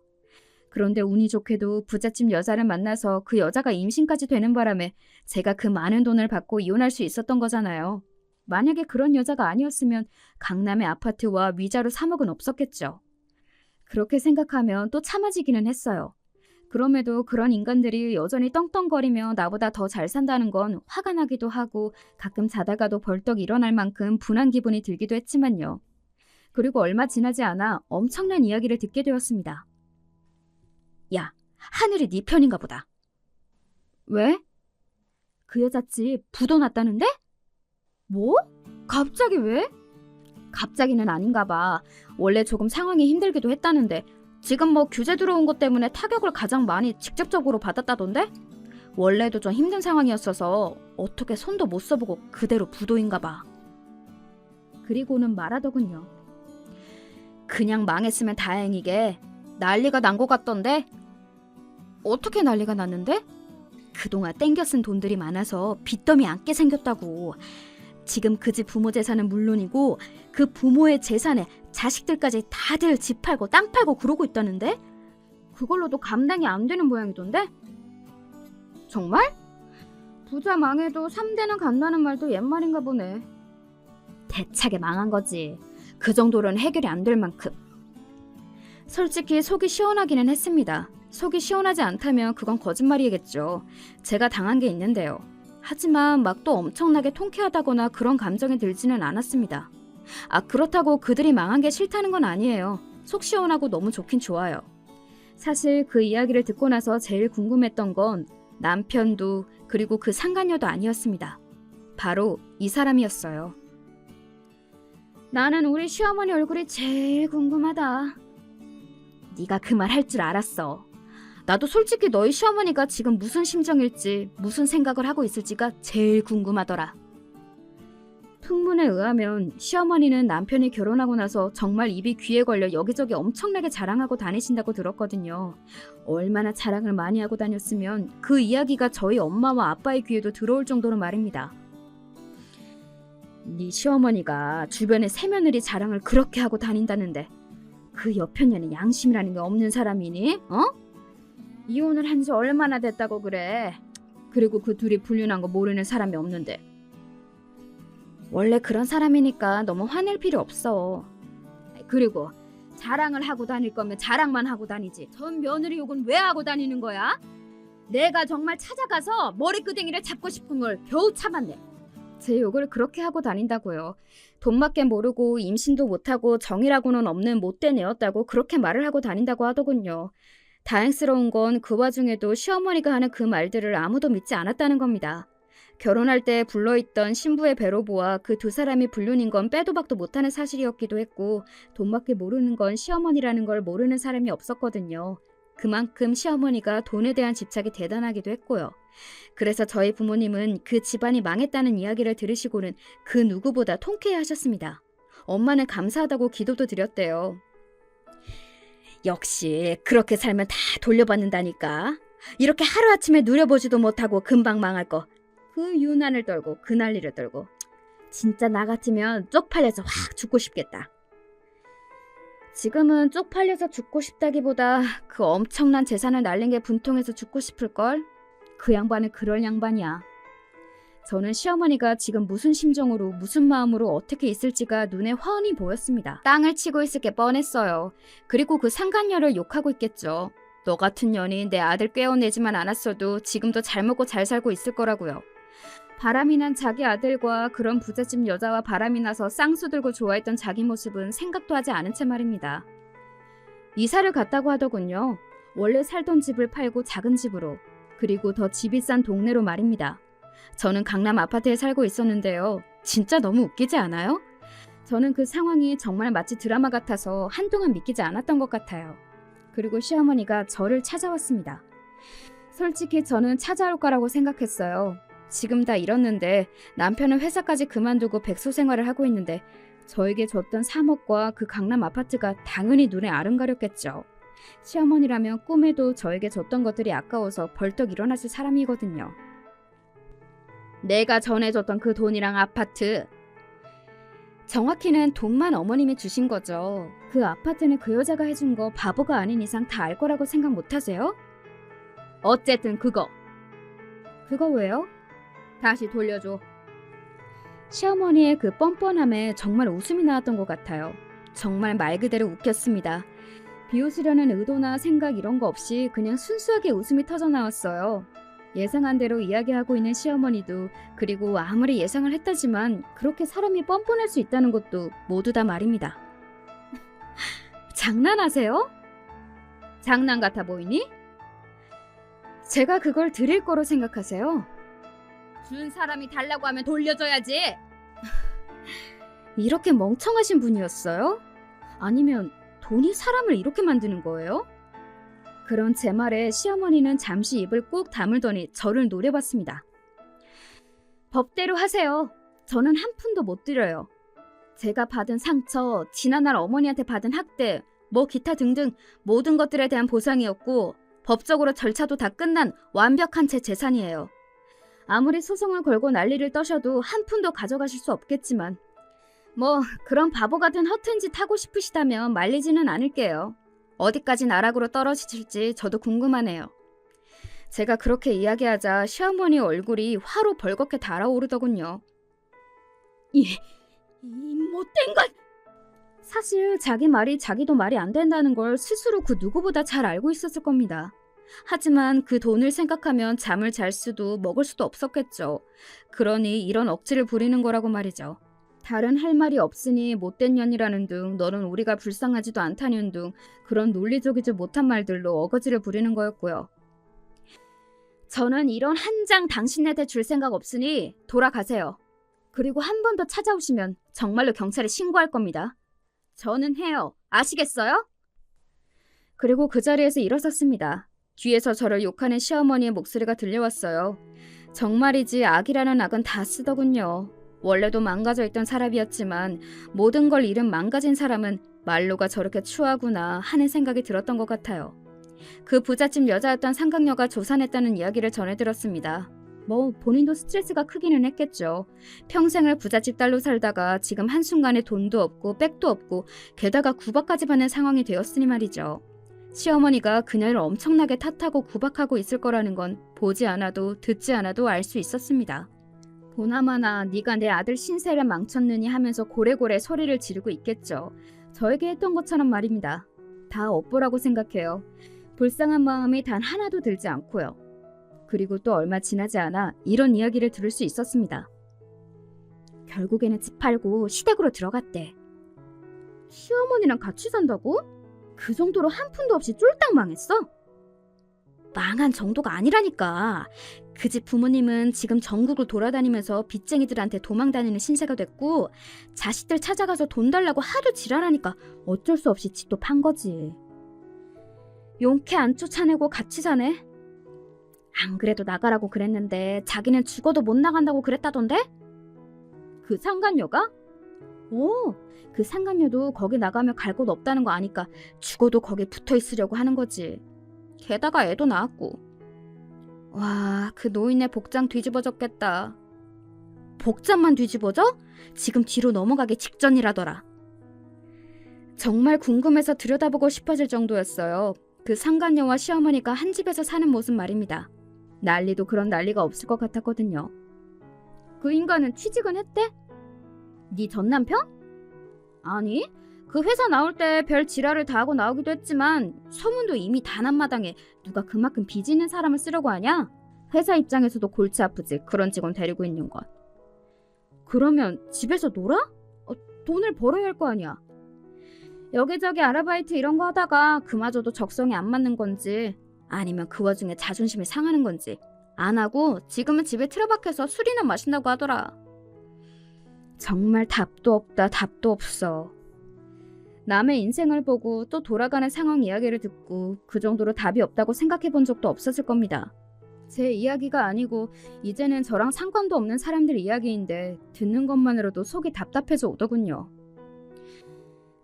그런데 운이 좋게도 부잣집 여자를 만나서 그 여자가 임신까지 되는 바람에 제가 그 많은 돈을 받고 이혼할 수 있었던 거잖아요. 만약에 그런 여자가 아니었으면 강남의 아파트와 위자료 3억은 없었겠죠. 그렇게 생각하면 또 참아지기는 했어요. 그럼에도 그런 인간들이 여전히 떵떵거리며 나보다 더 잘 산다는 건 화가 나기도 하고 가끔 자다가도 벌떡 일어날 만큼 분한 기분이 들기도 했지만요. 그리고 얼마 지나지 않아 엄청난 이야기를 듣게 되었습니다. 야, 하늘이 네 편인가 보다. 왜? 그 여자집 부도 났다는데? 뭐? 갑자기 왜? 갑자기는 아닌가 봐. 원래 조금 상황이 힘들기도 했다는데 지금 뭐 규제 들어온 것 때문에 타격을 가장 많이 직접적으로 받았다던데? 원래도 좀 힘든 상황이었어서 어떻게 손도 못 써보고 그대로 부도인가 봐. 그리고는 말하더군요. 그냥 망했으면 다행이게 난리가 난 것 같던데? 어떻게 난리가 났는데? 그동안 땡겨 쓴 돈들이 많아서 빚더미 안게 생겼다고. 지금 그 집 부모 재산은 물론이고 그 부모의 재산에 자식들까지 다들 집 팔고 땅 팔고 그러고 있다는데? 그걸로도 감당이 안 되는 모양이던데? 정말? 부자 망해도 3대는 간다는 말도 옛말인가 보네. 대차게 망한 거지. 그 정도로는 해결이 안 될 만큼. 솔직히 속이 시원하기는 했습니다. 속이 시원하지 않다면 그건 거짓말이겠죠. 제가 당한 게 있는데요. 하지만 막 또 엄청나게 통쾌하다거나 그런 감정이 들지는 않았습니다. 그렇다고 그들이 망한 게 싫다는 건 아니에요. 속 시원하고 너무 좋긴 좋아요. 사실 그 이야기를 듣고 나서 제일 궁금했던 건 남편도 그리고 그 상간녀도 아니었습니다. 바로 이 사람이었어요. 나는 우리 시어머니 얼굴이 제일 궁금하다. 네가 그 말 할 줄 알았어. 나도 솔직히 너희 시어머니가 지금 무슨 심정일지 무슨 생각을 하고 있을지가 제일 궁금하더라. 풍문에 의하면 시어머니는 남편이 결혼하고 나서 정말 입이 귀에 걸려 여기저기 엄청나게 자랑하고 다니신다고 들었거든요. 얼마나 자랑을 많이 하고 다녔으면 그 이야기가 저희 엄마와 아빠의 귀에도 들어올 정도로 말입니다. 네 시어머니가 주변에 새며느리 자랑을 그렇게 하고 다닌다는데 그 여편녀는 양심이라는 게 없는 사람이니? 이혼을 한 지 얼마나 됐다고 그래. 그리고 그 둘이 불륜한 거 모르는 사람이 없는데. 원래 그런 사람이니까 너무 화낼 필요 없어. 그리고 자랑을 하고 다닐 거면 자랑만 하고 다니지. 전 며느리 욕은 왜 하고 다니는 거야? 내가 정말 찾아가서 머리끄댕이를 잡고 싶은 걸 겨우 참았네. 제 욕을 그렇게 하고 다닌다고요. 돈밖에 모르고 임신도 못하고 정이라고는 없는 못된 애였다고 그렇게 말을 하고 다닌다고 하더군요. 다행스러운 건 그 와중에도 시어머니가 하는 그 말들을 아무도 믿지 않았다는 겁니다. 결혼할 때 불러있던 신부의 배로부와 그 두 사람이 불륜인 건 빼도 박도 못하는 사실이었기도 했고 돈밖에 모르는 건 시어머니라는 걸 모르는 사람이 없었거든요. 그만큼 시어머니가 돈에 대한 집착이 대단하기도 했고요. 그래서 저희 부모님은 그 집안이 망했다는 이야기를 들으시고는 그 누구보다 통쾌해하셨습니다. 엄마는 감사하다고 기도도 드렸대요. 역시 그렇게 살면 다 돌려받는다니까. 이렇게 하루아침에 누려보지도 못하고 금방 망할 거. 그 유난을 떨고 그 난리를 떨고. 진짜 나 같으면 쪽팔려서 확 죽고 싶겠다. 지금은 쪽팔려서 죽고 싶다기보다 그 엄청난 재산을 날린 게 분통해서 죽고 싶을걸? 그 양반은 그럴 양반이야. 저는 시어머니가 지금 무슨 심정으로 무슨 마음으로 어떻게 있을지가 눈에 훤히 보였습니다. 땅을 치고 있을 게 뻔했어요. 그리고 그 상간녀를 욕하고 있겠죠. 너 같은 년이 내 아들 꿰어내지만 않았어도 지금도 잘 먹고 잘 살고 있을 거라고요. 바람이 난 자기 아들과 그런 부잣집 여자와 바람이 나서 쌍수 들고 좋아했던 자기 모습은 생각도 하지 않은 채 말입니다. 이사를 갔다고 하더군요. 원래 살던 집을 팔고 작은 집으로, 그리고 더 집이 싼 동네로 말입니다. 저는 강남 아파트에 살고 있었는데요. 진짜 너무 웃기지 않아요? 저는 그 상황이 정말 마치 드라마 같아서 한동안 믿기지 않았던 것 같아요. 그리고 시어머니가 저를 찾아왔습니다. 솔직히 저는 찾아올 거라고 생각했어요. 지금 다 잃었는데 남편은 회사까지 그만두고 백수 생활을 하고 있는데 저에게 줬던 3억과 그 강남 아파트가 당연히 눈에 아른가렸겠죠. 시어머니라면 꿈에도 저에게 줬던 것들이 아까워서 벌떡 일어났을 사람이거든요. 내가 전해줬던 그 돈이랑 아파트. 정확히는 돈만 어머님이 주신 거죠. 그 아파트는 그 여자가 해준 거 바보가 아닌 이상 다 알 거라고 생각 못하세요? 어쨌든 그거 왜요? 다시 돌려줘. 시어머니의 그 뻔뻔함에 정말 웃음이 나왔던 것 같아요. 정말 말 그대로 웃겼습니다. 비웃으려는 의도나 생각 이런 거 없이 그냥 순수하게 웃음이 터져 나왔어요. 예상한 대로 이야기하고 있는 시어머니도, 그리고 아무리 예상을 했다지만 그렇게 사람이 뻔뻔할 수 있다는 것도 모두 다 말입니다. 장난하세요? 장난 같아 보이니? 제가 그걸 드릴 거로 생각하세요? 준 사람이 달라고 하면 돌려줘야지. 이렇게 멍청하신 분이었어요? 아니면 돈이 사람을 이렇게 만드는 거예요? 그런 제 말에 시어머니는 잠시 입을 꾹 다물더니 저를 노려봤습니다. 법대로 하세요. 저는 한 푼도 못 드려요. 제가 받은 상처, 지난날 어머니한테 받은 학대, 뭐 기타 등등 모든 것들에 대한 보상이었고 법적으로 절차도 다 끝난 완벽한 제 재산이에요. 아무리 소송을 걸고 난리를 떠셔도 한 푼도 가져가실 수 없겠지만 뭐 그런 바보 같은 허튼 짓 하고 싶으시다면 말리지는 않을게요. 어디까지 나락으로 떨어지실지 저도 궁금하네요. 제가 그렇게 이야기하자 시어머니 얼굴이 화로 벌겋게 달아오르더군요. 이 못된 것! 사실 자기 말이 자기도 말이 안 된다는 걸 스스로 그 누구보다 잘 알고 있었을 겁니다. 하지만 그 돈을 생각하면 잠을 잘 수도 먹을 수도 없었겠죠. 그러니 이런 억지를 부리는 거라고 말이죠. 다른 할 말이 없으니 못된 년이라는 등, 너는 우리가 불쌍하지도 않다는 등 그런 논리적이지 못한 말들로 어거지를 부리는 거였고요. 저는 이런 한 장 당신네한테 줄 생각 없으니 돌아가세요. 그리고 한 번 더 찾아오시면 정말로 경찰에 신고할 겁니다. 저는 해요. 아시겠어요? 그리고 그 자리에서 일어섰습니다. 뒤에서 저를 욕하는 시어머니의 목소리가 들려왔어요. 정말이지 악이라는 악은 다 쓰더군요. 원래도 망가져 있던 사람이었지만 모든 걸 잃은 망가진 사람은 말로가 저렇게 추하구나 하는 생각이 들었던 것 같아요. 그 부잣집 여자였던 상강녀가 조산했다는 이야기를 전해들었습니다. 뭐 본인도 스트레스가 크기는 했겠죠. 평생을 부잣집 딸로 살다가 지금 한순간에 돈도 없고 백도 없고 게다가 구박까지 받는 상황이 되었으니 말이죠. 시어머니가 그녀를 엄청나게 탓하고 구박하고 있을 거라는 건 보지 않아도 듣지 않아도 알 수 있었습니다. 보나마나 네가 내 아들 신세를 망쳤느니 하면서 고래고래 소리를 지르고 있겠죠. 저에게 했던 것처럼 말입니다. 다 업보라고 생각해요. 불쌍한 마음이 단 하나도 들지 않고요. 그리고 또 얼마 지나지 않아 이런 이야기를 들을 수 있었습니다. 결국에는 집 팔고 시댁으로 들어갔대. 시어머니랑 같이 산다고? 그 정도로 한 푼도 없이 쫄딱 망했어? 망한 정도가 아니라니까. 그 집 부모님은 지금 전국을 돌아다니면서 빚쟁이들한테 도망다니는 신세가 됐고 자식들 찾아가서 돈 달라고 하도 지랄하니까 어쩔 수 없이 집도 판 거지. 용케 안 쫓아내고 같이 사네? 안 그래도 나가라고 그랬는데 자기는 죽어도 못 나간다고 그랬다던데? 그 상간녀가? 오, 그 상간녀도 거기 나가면 갈 곳 없다는 거 아니까 죽어도 거기 붙어 있으려고 하는 거지. 게다가 애도 낳았고. 와, 그 노인네 복장 뒤집어졌겠다. 복장만 뒤집어져? 지금 뒤로 넘어가기 직전이라더라. 정말 궁금해서 들여다보고 싶어질 정도였어요. 그 상간녀와 시어머니가 한 집에서 사는 모습 말입니다. 난리도 그런 난리가 없을 것 같았거든요. 그 인간은 취직은 했대? 네 전남편? 아니, 그 회사 나올 때 별 지랄을 다 하고 나오기도 했지만 소문도 이미 다 난 마당에 누가 그만큼 빚 있는 사람을 쓰려고 하냐? 회사 입장에서도 골치 아프지, 그런 직원 데리고 있는 건. 그러면 집에서 놀아? 돈을 벌어야 할 거 아니야. 여기저기 아르바이트 이런 거 하다가 그마저도 적성에 안 맞는 건지 아니면 그 와중에 자존심이 상하는 건지 안 하고 지금은 집에 틀어박혀서 술이나 마신다고 하더라. 정말 답도 없다, 답도 없어. 남의 인생을 보고 또 돌아가는 상황 이야기를 듣고 그 정도로 답이 없다고 생각해 본 적도 없었을 겁니다. 제 이야기가 아니고 이제는 저랑 상관도 없는 사람들 이야기인데 듣는 것만으로도 속이 답답해져 오더군요.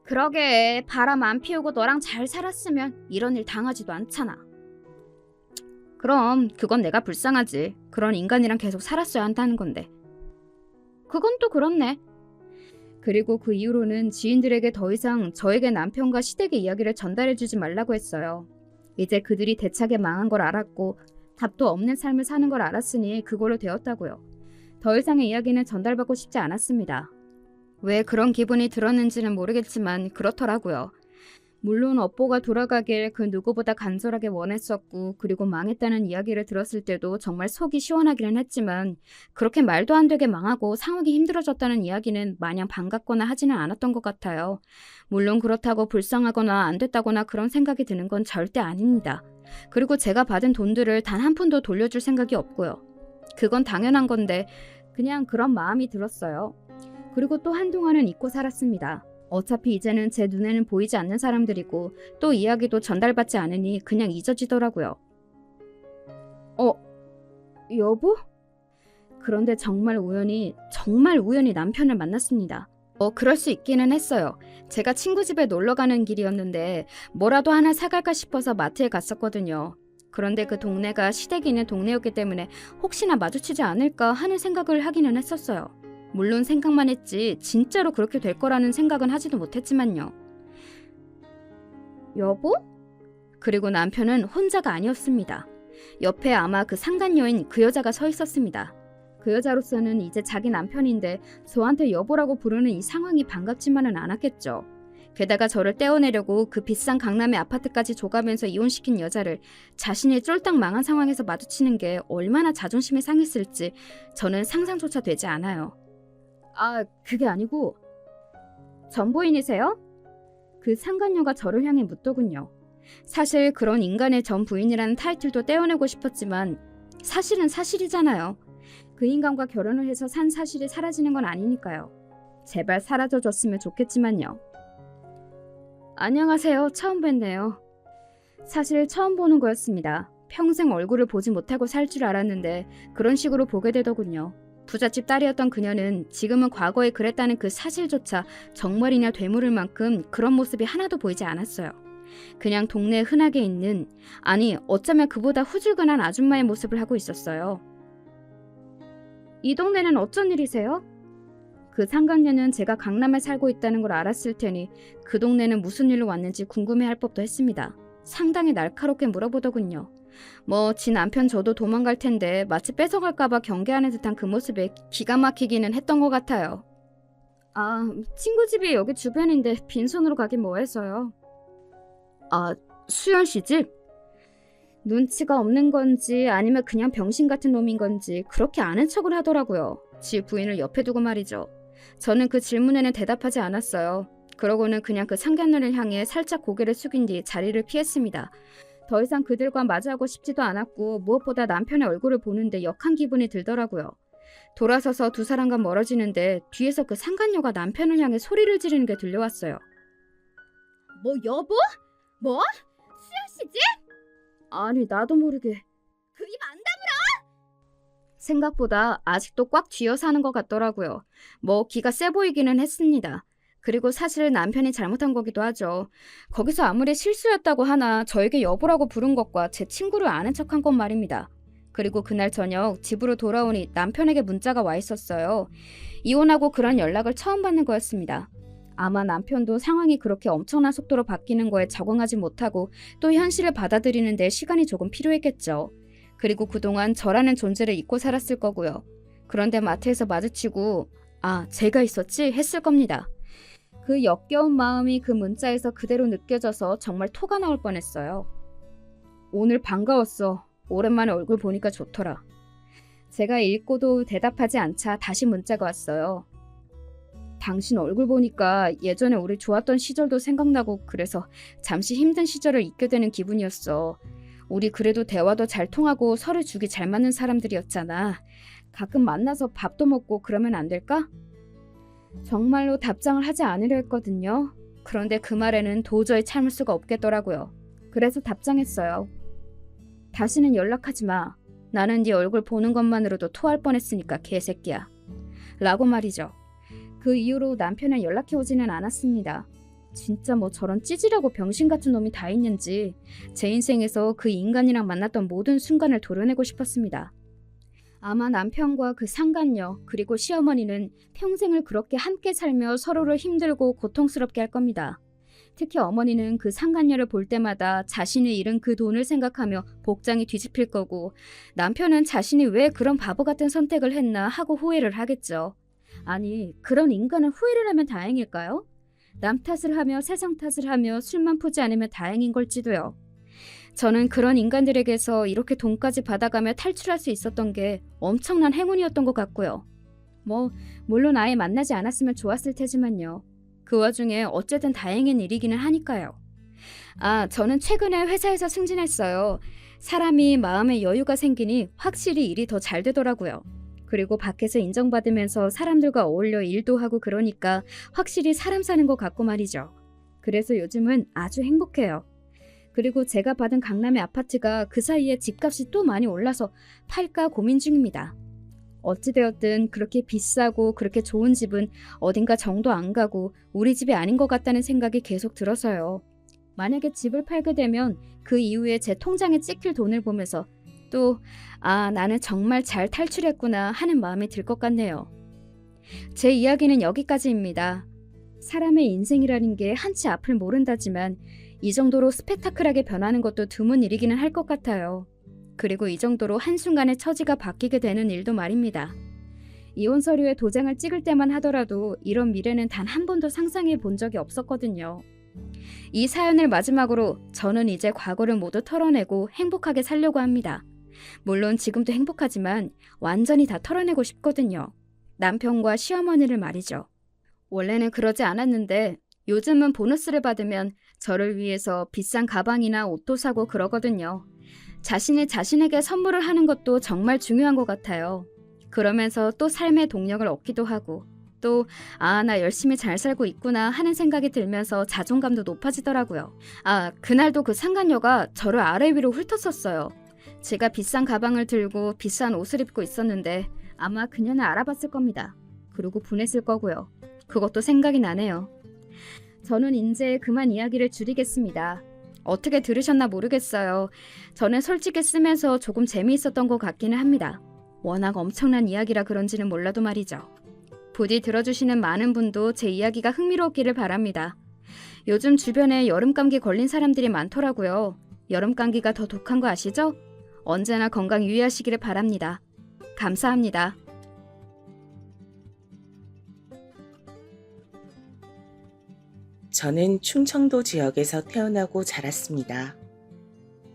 그러게, 바람 안 피우고 너랑 잘 살았으면 이런 일 당하지도 않잖아. 그럼 그건 내가 불쌍하지. 그런 인간이랑 계속 살았어야 한다는 건데. 그건 또 그렇네. 그리고 그 이후로는 지인들에게 더 이상 저에게 남편과 시댁의 이야기를 전달해주지 말라고 했어요. 이제 그들이 대차게 망한 걸 알았고 답도 없는 삶을 사는 걸 알았으니 그걸로 되었다고요. 더 이상의 이야기는 전달받고 싶지 않았습니다. 왜 그런 기분이 들었는지는 모르겠지만 그렇더라고요. 물론 업보가 돌아가길 그 누구보다 간절하게 원했었고 그리고 망했다는 이야기를 들었을 때도 정말 속이 시원하기는 했지만 그렇게 말도 안 되게 망하고 상황이 힘들어졌다는 이야기는 마냥 반갑거나 하지는 않았던 것 같아요. 물론 그렇다고 불쌍하거나 안 됐다거나 그런 생각이 드는 건 절대 아닙니다. 그리고 제가 받은 돈들을 단 한 푼도 돌려줄 생각이 없고요. 그건 당연한 건데 그냥 그런 마음이 들었어요. 그리고 또 한동안은 잊고 살았습니다. 어차피 이제는 제 눈에는 보이지 않는 사람들이고 또 이야기도 전달받지 않으니 그냥 잊어지더라고요. 여보? 그런데 정말 우연히 남편을 만났습니다. 그럴 수 있기는 했어요. 제가 친구 집에 놀러 가는 길이었는데 뭐라도 하나 사갈까 싶어서 마트에 갔었거든요. 그런데 그 동네가 시댁이 있는 동네였기 때문에 혹시나 마주치지 않을까 하는 생각을 하기는 했었어요. 물론 생각만 했지 진짜로 그렇게 될 거라는 생각은 하지도 못했지만요. 여보? 그리고 남편은 혼자가 아니었습니다. 옆에 아마 그 상간녀인 그 여자가 서 있었습니다. 그 여자로서는 이제 자기 남편인데 저한테 여보라고 부르는 이 상황이 반갑지만은 않았겠죠. 게다가 저를 떼어내려고 그 비싼 강남의 아파트까지 줘가면서 이혼시킨 여자를 자신이 쫄딱 망한 상황에서 마주치는 게 얼마나 자존심이 상했을지 저는 상상조차 되지 않아요. 그게 아니고 전부인이세요? 그 상간녀가 저를 향해 묻더군요. 사실 그런 인간의 전부인이라는 타이틀도 떼어내고 싶었지만 사실은 사실이잖아요. 그 인간과 결혼을 해서 산 사실이 사라지는 건 아니니까요. 제발 사라져줬으면 좋겠지만요. 안녕하세요. 처음 뵙네요. 사실 처음 보는 거였습니다. 평생 얼굴을 보지 못하고 살 줄 알았는데 그런 식으로 보게 되더군요. 부잣집 딸이었던 그녀는 지금은 과거에 그랬다는 그 사실조차 정말이냐 되물을 만큼 그런 모습이 하나도 보이지 않았어요. 그냥 동네에 흔하게 있는, 아니 어쩌면 그보다 후줄근한 아줌마의 모습을 하고 있었어요. 이 동네는 어쩐 일이세요? 그 상간녀는 제가 강남에 살고 있다는 걸 알았을 테니 그 동네는 무슨 일로 왔는지 궁금해할 법도 했습니다. 상당히 날카롭게 물어보더군요. 지 남편 저도 도망갈 텐데 마치 뺏어갈까봐 경계하는 듯한 그 모습에 기가 막히기는 했던 것 같아요. 친구 집이 여기 주변인데 빈손으로 가긴 뭐해서요. 수연 씨 집? 눈치가 없는 건지 아니면 그냥 병신 같은 놈인 건지 그렇게 아는 척을 하더라고요. 지 부인을 옆에 두고 말이죠. 저는 그 질문에는 대답하지 않았어요. 그러고는 그냥 그 상견례를 향해 살짝 고개를 숙인 뒤 자리를 피했습니다. 더 이상 그들과 마주하고 싶지도 않았고 무엇보다 남편의 얼굴을 보는데 역한 기분이 들더라고요. 돌아서서 두 사람과 멀어지는데 뒤에서 그 상간녀가 남편을 향해 소리를 지르는 게 들려왔어요. 여보? 수연씨지? 아니 나도 모르게 그 입 안 다물어? 생각보다 아직도 꽉 쥐어서 하는 것 같더라고요. 기가 세 보이기는 했습니다. 그리고 사실 남편이 잘못한 거기도 하죠. 거기서 아무리 실수였다고 하나 저에게 여보라고 부른 것과 제 친구를 아는 척한 건 말입니다. 그리고 그날 저녁 집으로 돌아오니 남편에게 문자가 와 있었어요. 이혼하고 그런 연락을 처음 받는 거였습니다. 아마 남편도 상황이 그렇게 엄청난 속도로 바뀌는 거에 적응하지 못하고 또 현실을 받아들이는 데 시간이 조금 필요했겠죠. 그리고 그동안 저라는 존재를 잊고 살았을 거고요. 그런데 마트에서 마주치고 아, 제가 있었지? 했을 겁니다. 그 역겨운 마음이 그 문자에서 그대로 느껴져서 정말 토가 나올 뻔했어요. 오늘 반가웠어. 오랜만에 얼굴 보니까 좋더라. 제가 읽고도 대답하지 않자 다시 문자가 왔어요. 당신 얼굴 보니까 예전에 우리 좋았던 시절도 생각나고 그래서 잠시 힘든 시절을 잊게 되는 기분이었어. 우리 그래도 대화도 잘 통하고 서로 죽이 잘 맞는 사람들이었잖아. 가끔 만나서 밥도 먹고 그러면 안 될까? 정말로 답장을 하지 않으려 했거든요. 그런데 그 말에는 도저히 참을 수가 없겠더라고요. 그래서 답장했어요. 다시는 연락하지 마. 나는 네 얼굴 보는 것만으로도 토할 뻔했으니까 개새끼야. 라고 말이죠. 그 이후로 남편은 연락해 오지는 않았습니다. 진짜 뭐 저런 찌질하고 병신 같은 놈이 다 있는지 제 인생에서 그 인간이랑 만났던 모든 순간을 도려내고 싶었습니다. 아마 남편과 그 상간녀 그리고 시어머니는 평생을 그렇게 함께 살며 서로를 힘들고 고통스럽게 할 겁니다. 특히 어머니는 그 상간녀를 볼 때마다 자신이 잃은 그 돈을 생각하며 복장이 뒤집힐 거고 남편은 자신이 왜 그런 바보 같은 선택을 했나 하고 후회를 하겠죠. 아니, 그런 인간은 후회를 하면 다행일까요? 남 탓을 하며 세상 탓을 하며 술만 푸지 않으면 다행인 걸지도요. 저는 그런 인간들에게서 이렇게 돈까지 받아가며 탈출할 수 있었던 게 엄청난 행운이었던 것 같고요. 물론 아예 만나지 않았으면 좋았을 테지만요. 그 와중에 어쨌든 다행인 일이기는 하니까요. 아, 저는 최근에 회사에서 승진했어요. 사람이 마음에 여유가 생기니 확실히 일이 더 잘 되더라고요. 그리고 밖에서 인정받으면서 사람들과 어울려 일도 하고 그러니까 확실히 사람 사는 것 같고 말이죠. 그래서 요즘은 아주 행복해요. 그리고 제가 받은 강남의 아파트가 그 사이에 집값이 또 많이 올라서 팔까 고민 중입니다. 어찌되었든 그렇게 비싸고 그렇게 좋은 집은 어딘가 정도 안 가고 우리 집이 아닌 것 같다는 생각이 계속 들어서요. 만약에 집을 팔게 되면 그 이후에 제 통장에 찍힐 돈을 보면서 또 나는 정말 잘 탈출했구나 하는 마음이 들 것 같네요. 제 이야기는 여기까지입니다. 사람의 인생이라는 게 한치 앞을 모른다지만 이 정도로 스펙타클하게 변하는 것도 드문 일이기는 할 것 같아요. 그리고 이 정도로 한순간에 처지가 바뀌게 되는 일도 말입니다. 이혼 서류에 도장을 찍을 때만 하더라도 이런 미래는 단 한 번도 상상해 본 적이 없었거든요. 이 사연을 마지막으로 저는 이제 과거를 모두 털어내고 행복하게 살려고 합니다. 물론 지금도 행복하지만 완전히 다 털어내고 싶거든요. 남편과 시어머니를 말이죠. 원래는 그러지 않았는데 요즘은 보너스를 받으면 저를 위해서 비싼 가방이나 옷도 사고 그러거든요. 자신이 자신에게 선물을 하는 것도 정말 중요한 것 같아요. 그러면서 또 삶의 동력을 얻기도 하고 또 나 열심히 잘 살고 있구나 하는 생각이 들면서 자존감도 높아지더라고요. 그날도 그 상간녀가 저를 아래 위로 훑었었어요. 제가 비싼 가방을 들고 비싼 옷을 입고 있었는데 아마 그녀는 알아봤을 겁니다. 그리고 분했을 거고요. 그것도 생각이 나네요. 저는 이제 그만 이야기를 줄이겠습니다. 어떻게 들으셨나 모르겠어요. 저는 솔직히 쓰면서 조금 재미있었던 것 같기는 합니다. 워낙 엄청난 이야기라 그런지는 몰라도 말이죠. 부디 들어주시는 많은 분도 제 이야기가 흥미로웠기를 바랍니다. 요즘 주변에 여름 감기 걸린 사람들이 많더라고요. 여름 감기가 더 독한 거 아시죠? 언제나 건강 유의하시기를 바랍니다. 감사합니다. 저는 충청도 지역에서 태어나고 자랐습니다.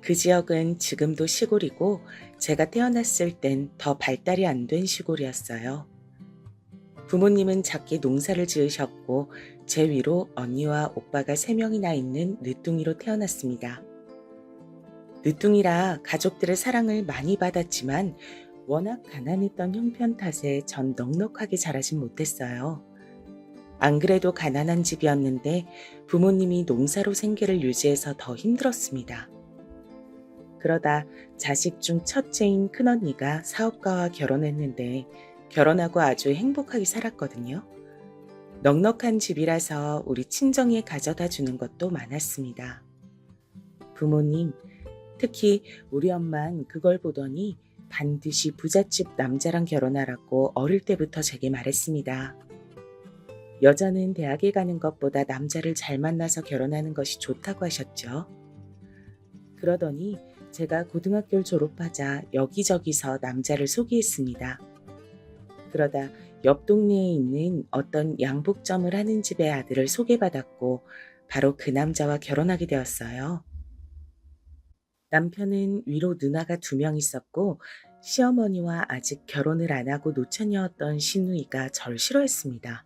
그 지역은 지금도 시골이고 제가 태어났을 땐 더 발달이 안 된 시골이었어요. 부모님은 작게 농사를 지으셨고 제 위로 언니와 오빠가 3명이나 있는 늦둥이로 태어났습니다. 늦둥이라 가족들의 사랑을 많이 받았지만 워낙 가난했던 형편 탓에 전 넉넉하게 자라진 못했어요. 안 그래도 가난한 집이었는데 부모님이 농사로 생계를 유지해서 더 힘들었습니다. 그러다 자식 중 첫째인 큰언니가 사업가와 결혼했는데 결혼하고 아주 행복하게 살았거든요. 넉넉한 집이라서 우리 친정에 가져다 주는 것도 많았습니다. 부모님, 특히 우리 엄만 그걸 보더니 반드시 부잣집 남자랑 결혼하라고 어릴 때부터 제게 말했습니다. 여자는 대학에 가는 것보다 남자를 잘 만나서 결혼하는 것이 좋다고 하셨죠. 그러더니 제가 고등학교를 졸업하자 여기저기서 남자를 소개했습니다. 그러다 옆 동네에 있는 어떤 양복점을 하는 집의 아들을 소개받았고 바로 그 남자와 결혼하게 되었어요. 남편은 위로 누나가 2명 있었고 시어머니와 아직 결혼을 안 하고 노처녀였던 시누이가 절 싫어했습니다.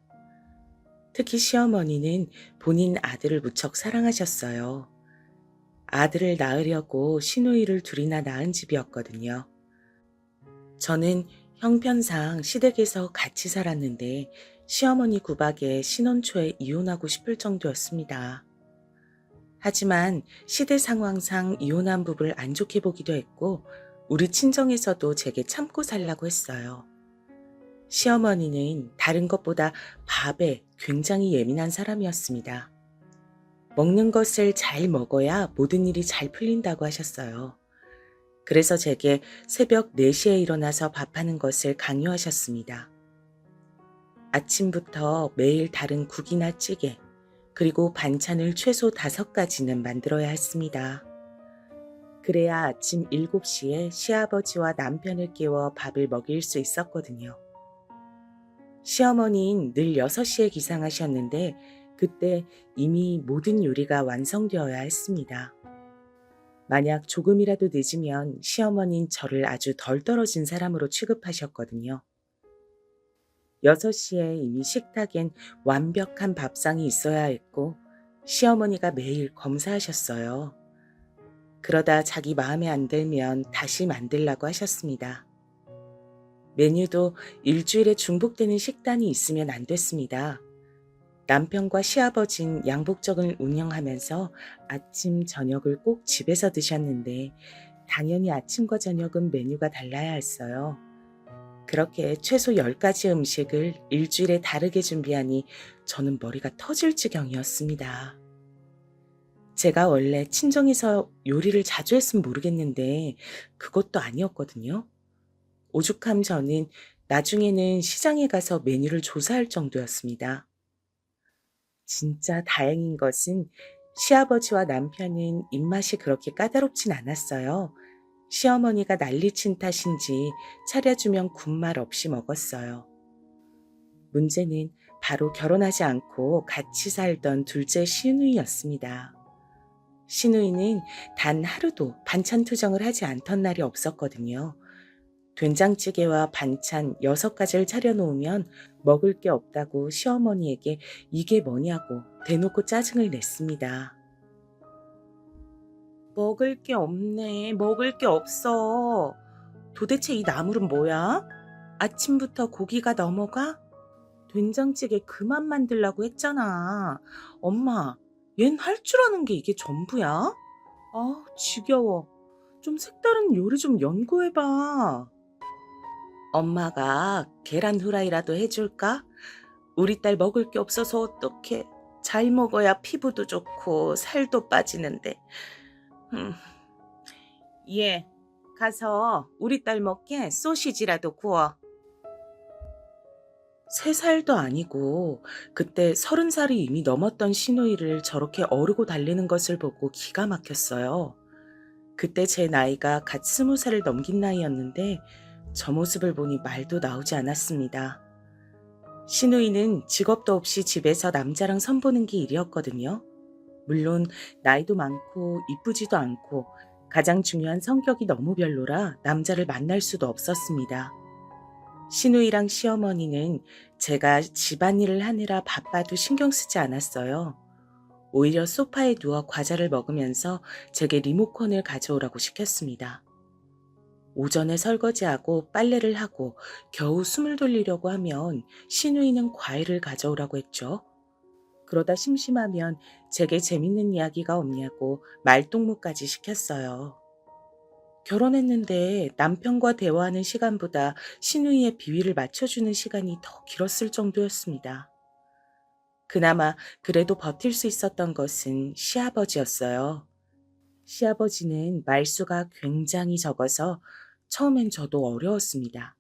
특히 시어머니는 본인 아들을 무척 사랑하셨어요. 아들을 낳으려고 시누이를 2이나 낳은 집이었거든요. 저는 형편상 시댁에서 같이 살았는데 시어머니 구박에 신혼 초에 이혼하고 싶을 정도였습니다. 하지만 시대 상황상 이혼한 부부를 안 좋게 보기도 했고 우리 친정에서도 제게 참고 살라고 했어요. 시어머니는 다른 것보다 밥에 굉장히 예민한 사람이었습니다. 먹는 것을 잘 먹어야 모든 일이 잘 풀린다고 하셨어요. 그래서 제게 새벽 4시에 일어나서 밥하는 것을 강요하셨습니다. 아침부터 매일 다른 국이나 찌개, 그리고 반찬을 최소 5가지는 만들어야 했습니다. 그래야 아침 7시에 시아버지와 남편을 깨워 밥을 먹일 수 있었거든요. 시어머니는 늘 6시에 기상하셨는데 그때 이미 모든 요리가 완성되어야 했습니다. 만약 조금이라도 늦으면 시어머니는 저를 아주 덜 떨어진 사람으로 취급하셨거든요. 6시에 이미 식탁엔 완벽한 밥상이 있어야 했고 시어머니가 매일 검사하셨어요. 그러다 자기 마음에 안 들면 다시 만들라고 하셨습니다. 메뉴도 일주일에 중복되는 식단이 있으면 안 됐습니다. 남편과 시아버진 양복점을 운영하면서 아침, 저녁을 꼭 집에서 드셨는데 당연히 아침과 저녁은 메뉴가 달라야 했어요. 그렇게 최소 10가지 음식을 일주일에 다르게 준비하니 저는 머리가 터질 지경이었습니다. 제가 원래 친정에서 요리를 자주 했으면 모르겠는데 그것도 아니었거든요. 오죽하면 저는 나중에는 시장에 가서 메뉴를 조사할 정도였습니다. 진짜 다행인 것은 시아버지와 남편은 입맛이 그렇게 까다롭진 않았어요. 시어머니가 난리친 탓인지 차려주면 군말 없이 먹었어요. 문제는 바로 결혼하지 않고 같이 살던 둘째 시누이였습니다. 시누이는 단 하루도 반찬 투정을 하지 않던 날이 없었거든요. 된장찌개와 반찬 6가지를 차려놓으면 먹을 게 없다고 시어머니에게 이게 뭐냐고 대놓고 짜증을 냈습니다. 먹을 게 없네. 먹을 게 없어. 도대체 이 나물은 뭐야? 아침부터 고기가 넘어가? 된장찌개 그만 만들라고 했잖아. 엄마, 얜 할 줄 아는 게 이게 전부야? 아, 지겨워. 좀 색다른 요리 좀 연구해봐. 엄마가 계란 후라이라도 해줄까? 우리 딸 먹을 게 없어서 어떡해. 잘 먹어야 피부도 좋고 살도 빠지는데. 음, 예, 가서 우리 딸 먹게 소시지라도 구워. 3살도 아니고 그때 30살이 이미 넘었던 시누이를 저렇게 어르고 달리는 것을 보고 기가 막혔어요. 그때 제 나이가 갓 20살을 넘긴 나이였는데 저 모습을 보니 말도 나오지 않았습니다. 시누이는 직업도 없이 집에서 남자랑 선보는 게 일이었거든요. 물론 나이도 많고 이쁘지도 않고 가장 중요한 성격이 너무 별로라 남자를 만날 수도 없었습니다. 시누이랑 시어머니는 제가 집안일을 하느라 바빠도 신경 쓰지 않았어요. 오히려 소파에 누워 과자를 먹으면서 제게 리모컨을 가져오라고 시켰습니다. 오전에 설거지하고 빨래를 하고 겨우 숨을 돌리려고 하면 시누이는 과일을 가져오라고 했죠. 그러다 심심하면 제게 재밌는 이야기가 없냐고 말동무까지 시켰어요. 결혼했는데 남편과 대화하는 시간보다 시누이의 비위를 맞춰주는 시간이 더 길었을 정도였습니다. 그나마 그래도 버틸 수 있었던 것은 시아버지였어요. 시아버지는 말수가 굉장히 적어서 처음엔 저도 어려웠습니다.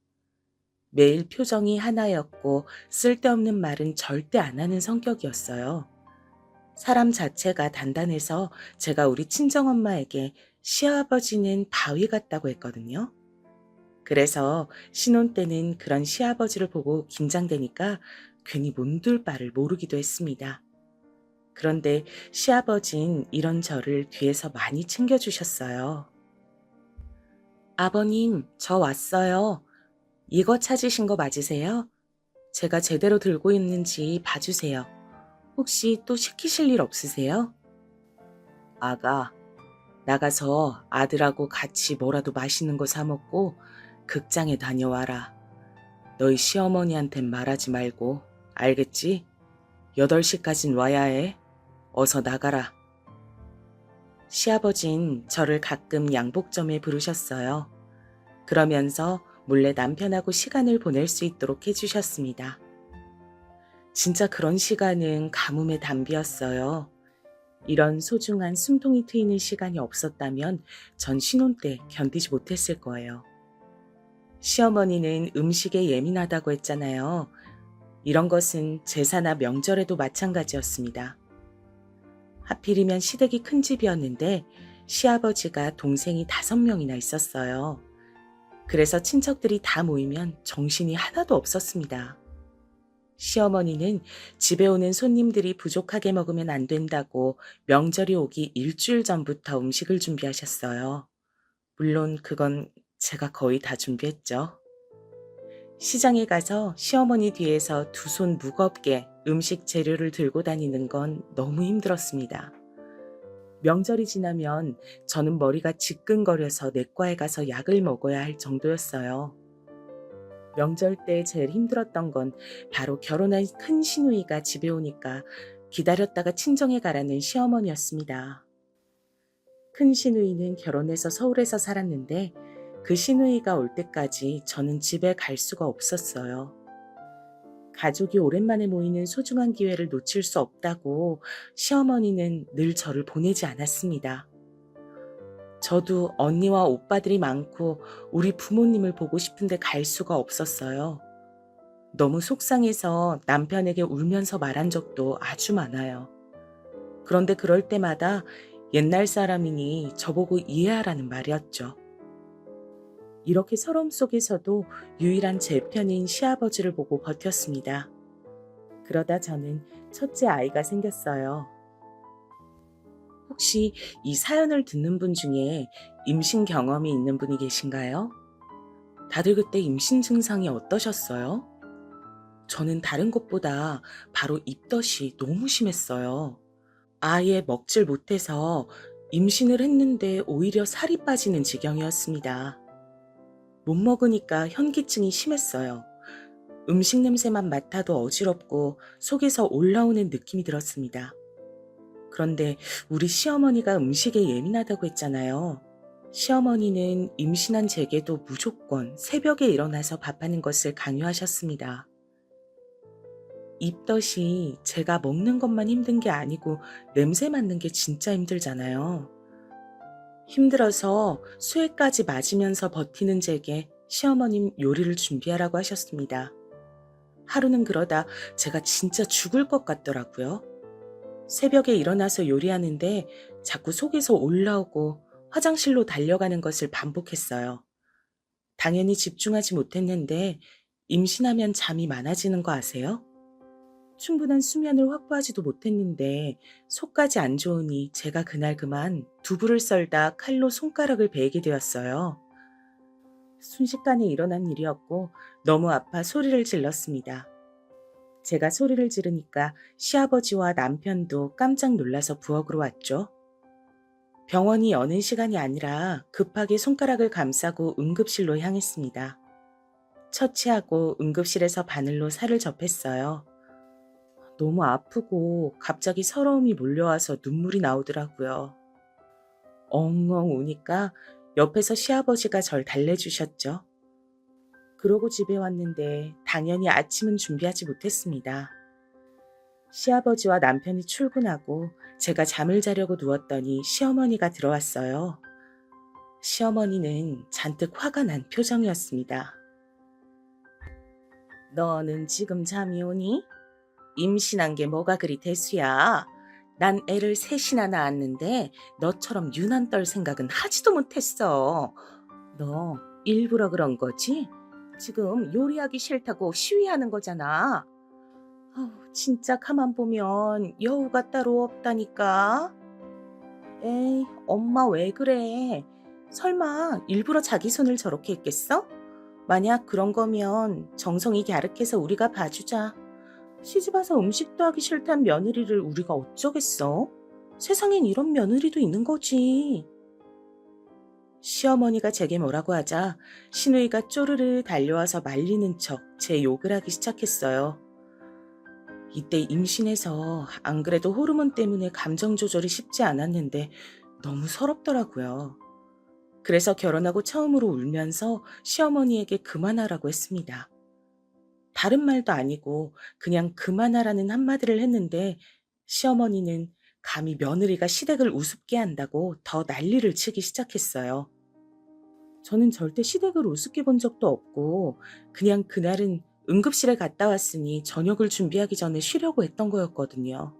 매일 표정이 하나였고 쓸데없는 말은 절대 안 하는 성격이었어요. 사람 자체가 단단해서 제가 우리 친정엄마에게 시아버지는 바위 같다고 했거든요. 그래서 신혼 때는 그런 시아버지를 보고 긴장되니까 괜히 몸둘 바를 모르기도 했습니다. 그런데 시아버진 이런 저를 뒤에서 많이 챙겨주셨어요. 아버님, 저 왔어요. 이거 찾으신 거 맞으세요? 제가 제대로 들고 있는지 봐주세요. 혹시 또 시키실 일 없으세요? 아가, 나가서 아들하고 같이 뭐라도 맛있는 거 사 먹고 극장에 다녀와라. 너희 시어머니한텐 말하지 말고, 알겠지? 8시까진 와야 해. 어서 나가라. 시아버진 저를 가끔 양복점에 부르셨어요. 그러면서 몰래 남편하고 시간을 보낼 수 있도록 해주셨습니다. 진짜 그런 시간은 가뭄의 단비였어요. 이런 소중한 숨통이 트이는 시간이 없었다면 전 신혼 때 견디지 못했을 거예요. 시어머니는 음식에 예민하다고 했잖아요. 이런 것은 제사나 명절에도 마찬가지였습니다. 하필이면 시댁이 큰 집이었는데 시아버지가 동생이 5명이나 있었어요. 그래서 친척들이 다 모이면 정신이 하나도 없었습니다. 시어머니는 집에 오는 손님들이 부족하게 먹으면 안 된다고 명절이 오기 일주일 전부터 음식을 준비하셨어요. 물론 그건 제가 거의 다 준비했죠. 시장에 가서 시어머니 뒤에서 2손 무겁게 음식 재료를 들고 다니는 건 너무 힘들었습니다. 명절이 지나면 저는 머리가 지끈거려서 내과에 가서 약을 먹어야 할 정도였어요. 명절 때 제일 힘들었던 건 바로 결혼한 큰 시누이가 집에 오니까 기다렸다가 친정에 가라는 시어머니였습니다. 큰 시누이는 결혼해서 서울에서 살았는데 그 시누이가 올 때까지 저는 집에 갈 수가 없었어요. 가족이 오랜만에 모이는 소중한 기회를 놓칠 수 없다고 시어머니는 늘 저를 보내지 않았습니다. 저도 언니와 오빠들이 많고 우리 부모님을 보고 싶은데 갈 수가 없었어요. 너무 속상해서 남편에게 울면서 말한 적도 아주 많아요. 그런데 그럴 때마다 옛날 사람이니 저보고 이해하라는 말이었죠. 이렇게 서러움 속에서도 유일한 제 편인 시아버지를 보고 버텼습니다. 그러다 저는 첫째 아이가 생겼어요. 혹시 이 사연을 듣는 분 중에 임신 경험이 있는 분이 계신가요? 다들 그때 임신 증상이 어떠셨어요? 저는 다른 것보다 바로 입덧이 너무 심했어요. 아예 먹질 못해서 임신을 했는데 오히려 살이 빠지는 지경이었습니다. 못 먹으니까 현기증이 심했어요. 음식 냄새만 맡아도 어지럽고 속에서 올라오는 느낌이 들었습니다. 그런데 우리 시어머니가 음식에 예민하다고 했잖아요. 시어머니는 임신한 제게도 무조건 새벽에 일어나서 밥하는 것을 강요하셨습니다. 입덧이 제가 먹는 것만 힘든 게 아니고 냄새 맡는 게 진짜 힘들잖아요. 힘들어서 수액까지 맞으면서 버티는 제게 시어머님 요리를 준비하라고 하셨습니다. 하루는 그러다 제가 진짜 죽을 것 같더라고요. 새벽에 일어나서 요리하는데 자꾸 속에서 올라오고 화장실로 달려가는 것을 반복했어요. 당연히 집중하지 못했는데 임신하면 잠이 많아지는 거 아세요? 충분한 수면을 확보하지도 못했는데 속까지 안 좋으니 제가 그날 그만 두부를 썰다 칼로 손가락을 베게 되었어요. 순식간에 일어난 일이었고 너무 아파 소리를 질렀습니다. 제가 소리를 지르니까 시아버지와 남편도 깜짝 놀라서 부엌으로 왔죠. 병원이 여는 시간이 아니라 급하게 손가락을 감싸고 응급실로 향했습니다. 처치하고 응급실에서 바늘로 살을 접했어요. 너무 아프고 갑자기 서러움이 몰려와서 눈물이 나오더라고요. 엉엉 우니까 옆에서 시아버지가 절 달래주셨죠. 그러고 집에 왔는데 당연히 아침은 준비하지 못했습니다. 시아버지와 남편이 출근하고 제가 잠을 자려고 누웠더니 시어머니가 들어왔어요. 시어머니는 잔뜩 화가 난 표정이었습니다. 너는 지금 잠이 오니? 임신한 게 뭐가 그리 대수야? 난 애를 셋이나 낳았는데 너처럼 유난 떨 생각은 하지도 못했어. 너 일부러 그런 거지? 지금 요리하기 싫다고 시위하는 거잖아. 아우, 진짜 가만 보면 여우가 따로 없다니까. 에이, 엄마 왜 그래? 설마 일부러 자기 손을 저렇게 했겠어? 만약 그런 거면 정성이 갸륵해서 우리가 봐주자. 시집와서 음식도 하기 싫단 며느리를 우리가 어쩌겠어? 세상엔 이런 며느리도 있는 거지. 시어머니가 제게 뭐라고 하자 시누이가 쪼르르 달려와서 말리는 척 제 욕을 하기 시작했어요. 이때 임신해서 안 그래도 호르몬 때문에 감정 조절이 쉽지 않았는데 너무 서럽더라고요. 그래서 결혼하고 처음으로 울면서 시어머니에게 그만하라고 했습니다. 다른 말도 아니고 그냥 그만하라는 한마디를 했는데 시어머니는 감히 며느리가 시댁을 우습게 한다고 더 난리를 치기 시작했어요. 저는 절대 시댁을 우습게 본 적도 없고 그냥 그날은 응급실에 갔다 왔으니 저녁을 준비하기 전에 쉬려고 했던 거였거든요.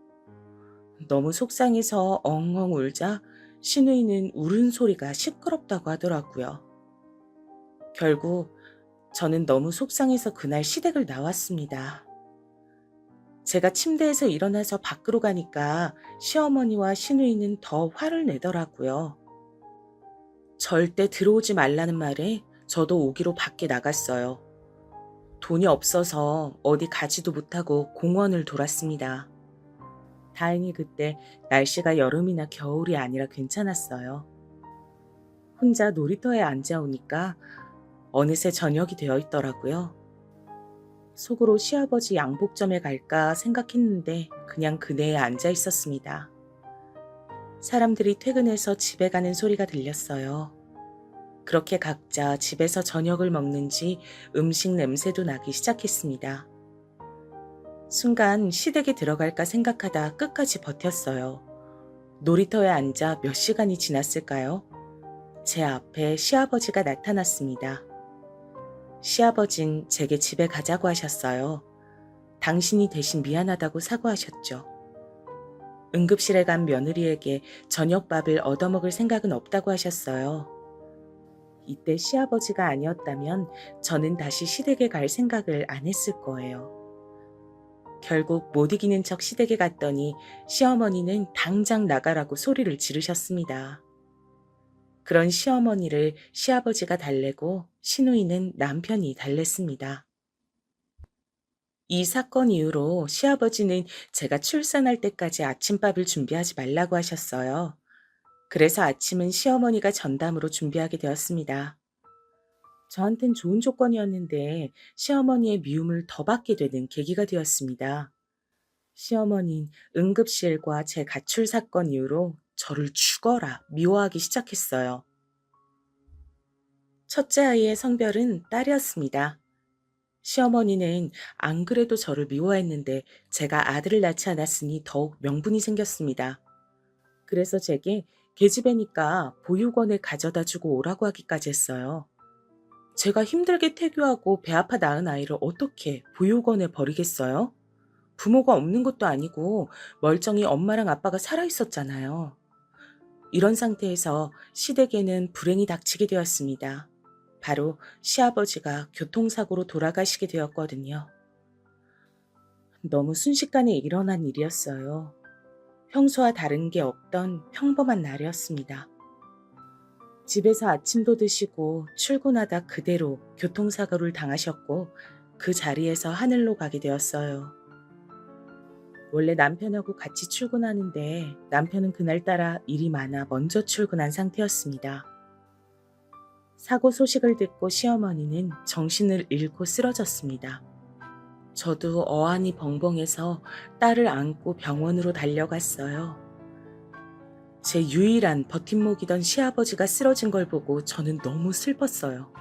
너무 속상해서 엉엉 울자 시누이는 울은 소리가 시끄럽다고 하더라고요. 결국 저는 너무 속상해서 그날 시댁을 나왔습니다. 제가 침대에서 일어나서 밖으로 가니까 시어머니와 시누이는 더 화를 내더라고요. 절대 들어오지 말라는 말에 저도 오기로 밖에 나갔어요. 돈이 없어서 어디 가지도 못하고 공원을 돌았습니다. 다행히 그때 날씨가 여름이나 겨울이 아니라 괜찮았어요. 혼자 놀이터에 앉아 오니까 어느새 저녁이 되어 있더라고요. 속으로 시아버지 양복점에 갈까 생각했는데 그냥 그네에 앉아 있었습니다. 사람들이 퇴근해서 집에 가는 소리가 들렸어요. 그렇게 각자 집에서 저녁을 먹는지 음식 냄새도 나기 시작했습니다. 순간 시댁에 들어갈까 생각하다 끝까지 버텼어요. 놀이터에 앉아 몇 시간이 지났을까요? 제 앞에 시아버지가 나타났습니다. 시아버진 제게 집에 가자고 하셨어요. 당신이 대신 미안하다고 사과하셨죠. 응급실에 간 며느리에게 저녁밥을 얻어먹을 생각은 없다고 하셨어요. 이때 시아버지가 아니었다면 저는 다시 시댁에 갈 생각을 안 했을 거예요. 결국 못 이기는 척 시댁에 갔더니 시어머니는 당장 나가라고 소리를 지르셨습니다. 그런 시어머니를 시아버지가 달래고 시누이는 남편이 달랬습니다. 이 사건 이후로 시아버지는 제가 출산할 때까지 아침밥을 준비하지 말라고 하셨어요. 그래서 아침은 시어머니가 전담으로 준비하게 되었습니다. 저한텐 좋은 조건이었는데 시어머니의 미움을 더 받게 되는 계기가 되었습니다. 시어머니는 응급실과 제 가출 사건 이후로 저를 죽어라 미워하기 시작했어요. 첫째 아이의 성별은 딸이었습니다. 시어머니는 안 그래도 저를 미워했는데 제가 아들을 낳지 않았으니 더욱 명분이 생겼습니다. 그래서 제게 계집애니까 보육원에 가져다 주고 오라고 하기까지 했어요. 제가 힘들게 태교하고 배 아파 낳은 아이를 어떻게 보육원에 버리겠어요? 부모가 없는 것도 아니고 멀쩡히 엄마랑 아빠가 살아 있었잖아요. 이런 상태에서 시댁에는 불행이 닥치게 되었습니다. 바로 시아버지가 교통사고로 돌아가시게 되었거든요. 너무 순식간에 일어난 일이었어요. 평소와 다른 게 없던 평범한 날이었습니다. 집에서 아침도 드시고 출근하다 그대로 교통사고를 당하셨고 그 자리에서 하늘로 가게 되었어요. 원래 남편하고 같이 출근하는데 남편은 그날따라 일이 많아 먼저 출근한 상태였습니다. 사고 소식을 듣고 시어머니는 정신을 잃고 쓰러졌습니다. 저도 어안이 벙벙해서 딸을 안고 병원으로 달려갔어요. 제 유일한 버팀목이던 시아버지가 쓰러진 걸 보고 저는 너무 슬펐어요.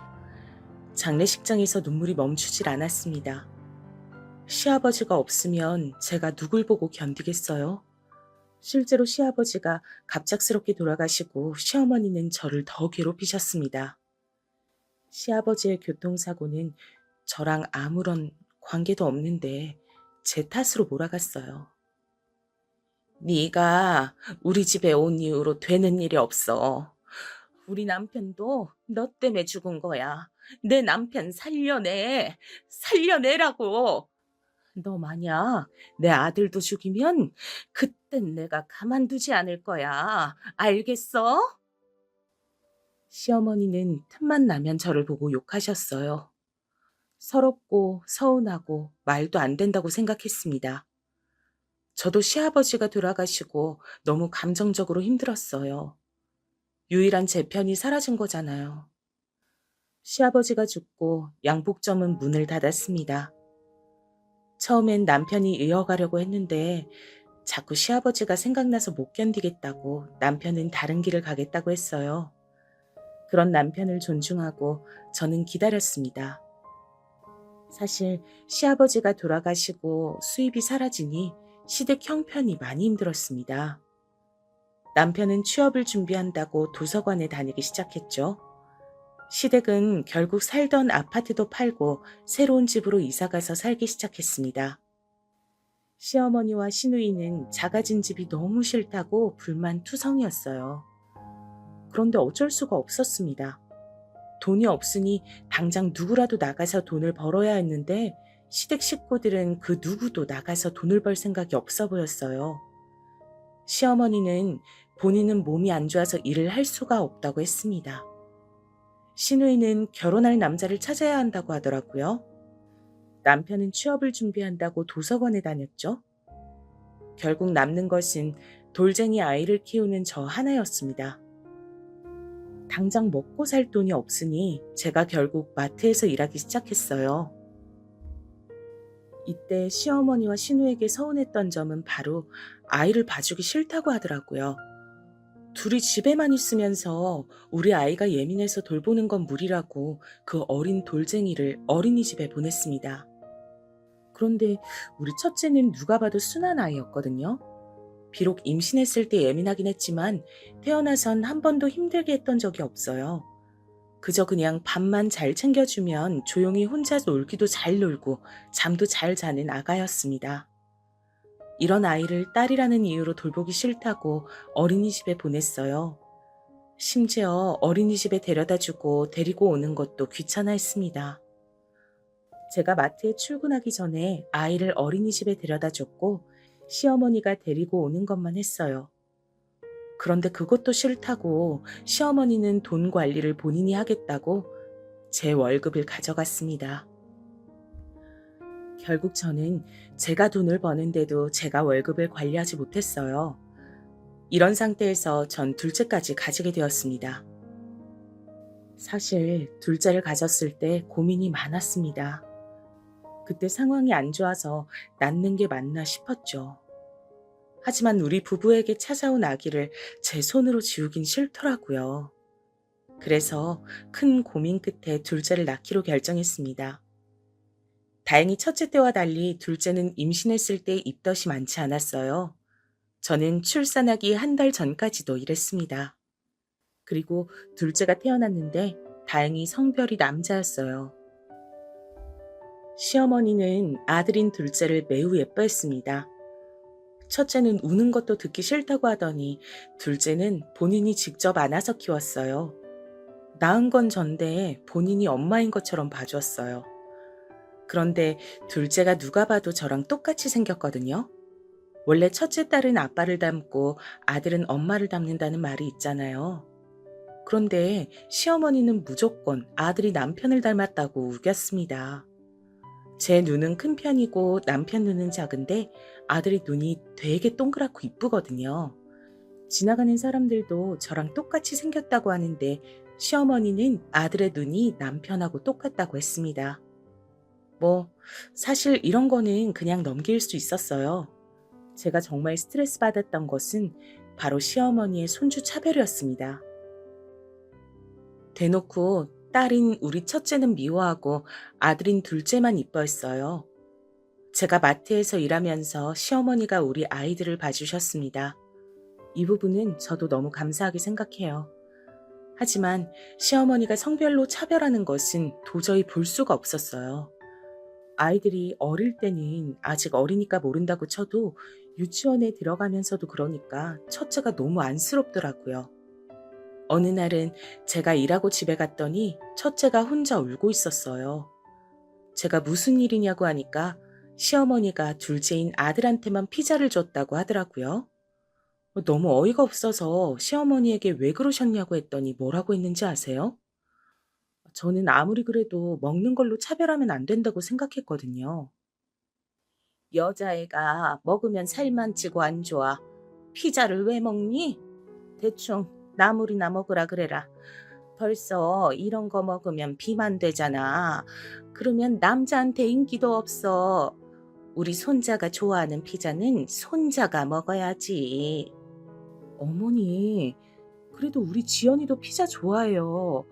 장례식장에서 눈물이 멈추질 않았습니다. 시아버지가 없으면 제가 누굴 보고 견디겠어요? 실제로 시아버지가 갑작스럽게 돌아가시고 시어머니는 저를 더 괴롭히셨습니다. 시아버지의 교통사고는 저랑 아무런 관계도 없는데 제 탓으로 몰아갔어요. 네가 우리 집에 온 이후로 되는 일이 없어. 우리 남편도 너 때문에 죽은 거야. 내 남편 살려내. 살려내라고. 너 만약 내 아들도 죽이면 그땐 내가 가만두지 않을 거야. 알겠어? 시어머니는 틈만 나면 저를 보고 욕하셨어요. 서럽고 서운하고 말도 안 된다고 생각했습니다. 저도 시아버지가 돌아가시고 너무 감정적으로 힘들었어요. 유일한 제 편이 사라진 거잖아요. 시아버지가 죽고 양복점은 문을 닫았습니다. 처음엔 남편이 이어가려고 했는데 자꾸 시아버지가 생각나서 못 견디겠다고 남편은 다른 길을 가겠다고 했어요. 그런 남편을 존중하고 저는 기다렸습니다. 사실 시아버지가 돌아가시고 수입이 사라지니 시댁 형편이 많이 힘들었습니다. 남편은 취업을 준비한다고 도서관에 다니기 시작했죠. 시댁은 결국 살던 아파트도 팔고 새로운 집으로 이사가서 살기 시작했습니다. 시어머니와 시누이는 작아진 집이 너무 싫다고 불만투성이었어요. 그런데 어쩔 수가 없었습니다. 돈이 없으니 당장 누구라도 나가서 돈을 벌어야 했는데 시댁 식구들은 그 누구도 나가서 돈을 벌 생각이 없어 보였어요. 시어머니는 본인은 몸이 안 좋아서 일을 할 수가 없다고 했습니다. 시누이는 결혼할 남자를 찾아야 한다고 하더라고요. 남편은 취업을 준비한다고 도서관에 다녔죠. 결국 남는 것은 돌쟁이 아이를 키우는 저 하나였습니다. 당장 먹고 살 돈이 없으니 제가 결국 마트에서 일하기 시작했어요. 이때 시어머니와 시누에게 서운했던 점은 바로 아이를 봐주기 싫다고 하더라고요. 둘이 집에만 있으면서 우리 아이가 예민해서 돌보는 건 무리라고 그 어린 돌쟁이를 어린이집에 보냈습니다. 그런데 우리 첫째는 누가 봐도 순한 아이였거든요. 비록 임신했을 때 예민하긴 했지만 태어나선 한 번도 힘들게 했던 적이 없어요. 그저 그냥 밥만 잘 챙겨주면 조용히 혼자 놀기도 잘 놀고 잠도 잘 자는 아가였습니다. 이런 아이를 딸이라는 이유로 돌보기 싫다고 어린이집에 보냈어요. 심지어 어린이집에 데려다주고 데리고 오는 것도 귀찮아했습니다. 제가 마트에 출근하기 전에 아이를 어린이집에 데려다줬고 시어머니가 데리고 오는 것만 했어요. 그런데 그것도 싫다고 시어머니는 돈 관리를 본인이 하겠다고 제 월급을 가져갔습니다. 결국 저는 제가 돈을 버는데도 제가 월급을 관리하지 못했어요. 이런 상태에서 전 둘째까지 가지게 되었습니다. 사실 둘째를 가졌을 때 고민이 많았습니다. 그때 상황이 안 좋아서 낳는 게 맞나 싶었죠. 하지만 우리 부부에게 찾아온 아기를 제 손으로 지우긴 싫더라고요. 그래서 큰 고민 끝에 둘째를 낳기로 결정했습니다. 다행히 첫째 때와 달리 둘째는 임신했을 때 입덧이 많지 않았어요. 저는 출산하기 한 달 전까지도 일했습니다. 그리고 둘째가 태어났는데 다행히 성별이 남자였어요. 시어머니는 아들인 둘째를 매우 예뻐했습니다. 첫째는 우는 것도 듣기 싫다고 하더니 둘째는 본인이 직접 안아서 키웠어요. 낳은 건 전데 본인이 엄마인 것처럼 봐줬어요. 그런데 둘째가 누가 봐도 저랑 똑같이 생겼거든요. 원래 첫째 딸은 아빠를 닮고 아들은 엄마를 닮는다는 말이 있잖아요. 그런데 시어머니는 무조건 아들이 남편을 닮았다고 우겼습니다. 제 눈은 큰 편이고 남편 눈은 작은데 아들이 눈이 되게 동그랗고 이쁘거든요. 지나가는 사람들도 저랑 똑같이 생겼다고 하는데 시어머니는 아들의 눈이 남편하고 똑같다고 했습니다. 사실 이런 거는 그냥 넘길 수 있었어요. 제가 정말 스트레스 받았던 것은 바로 시어머니의 손주 차별이었습니다. 대놓고 딸인 우리 첫째는 미워하고 아들인 둘째만 이뻐했어요. 제가 마트에서 일하면서 시어머니가 우리 아이들을 봐주셨습니다. 이 부분은 저도 너무 감사하게 생각해요. 하지만 시어머니가 성별로 차별하는 것은 도저히 볼 수가 없었어요. 아이들이 어릴 때는 아직 어리니까 모른다고 쳐도 유치원에 들어가면서도 그러니까 첫째가 너무 안쓰럽더라고요. 어느 날은 제가 일하고 집에 갔더니 첫째가 혼자 울고 있었어요. 제가 무슨 일이냐고 하니까 시어머니가 둘째인 아들한테만 피자를 줬다고 하더라고요. 너무 어이가 없어서 시어머니에게 왜 그러셨냐고 했더니 뭐라고 했는지 아세요? 저는 아무리 그래도 먹는 걸로 차별하면 안 된다고 생각했거든요. 여자애가 먹으면 살만 찌고 안 좋아. 피자를 왜 먹니? 대충 나물이나 먹으라 그래라. 벌써 이런 거 먹으면 비만 되잖아. 그러면 남자한테 인기도 없어. 우리 손자가 좋아하는 피자는 손자가 먹어야지. 어머니, 그래도 우리 지연이도 피자 좋아해요.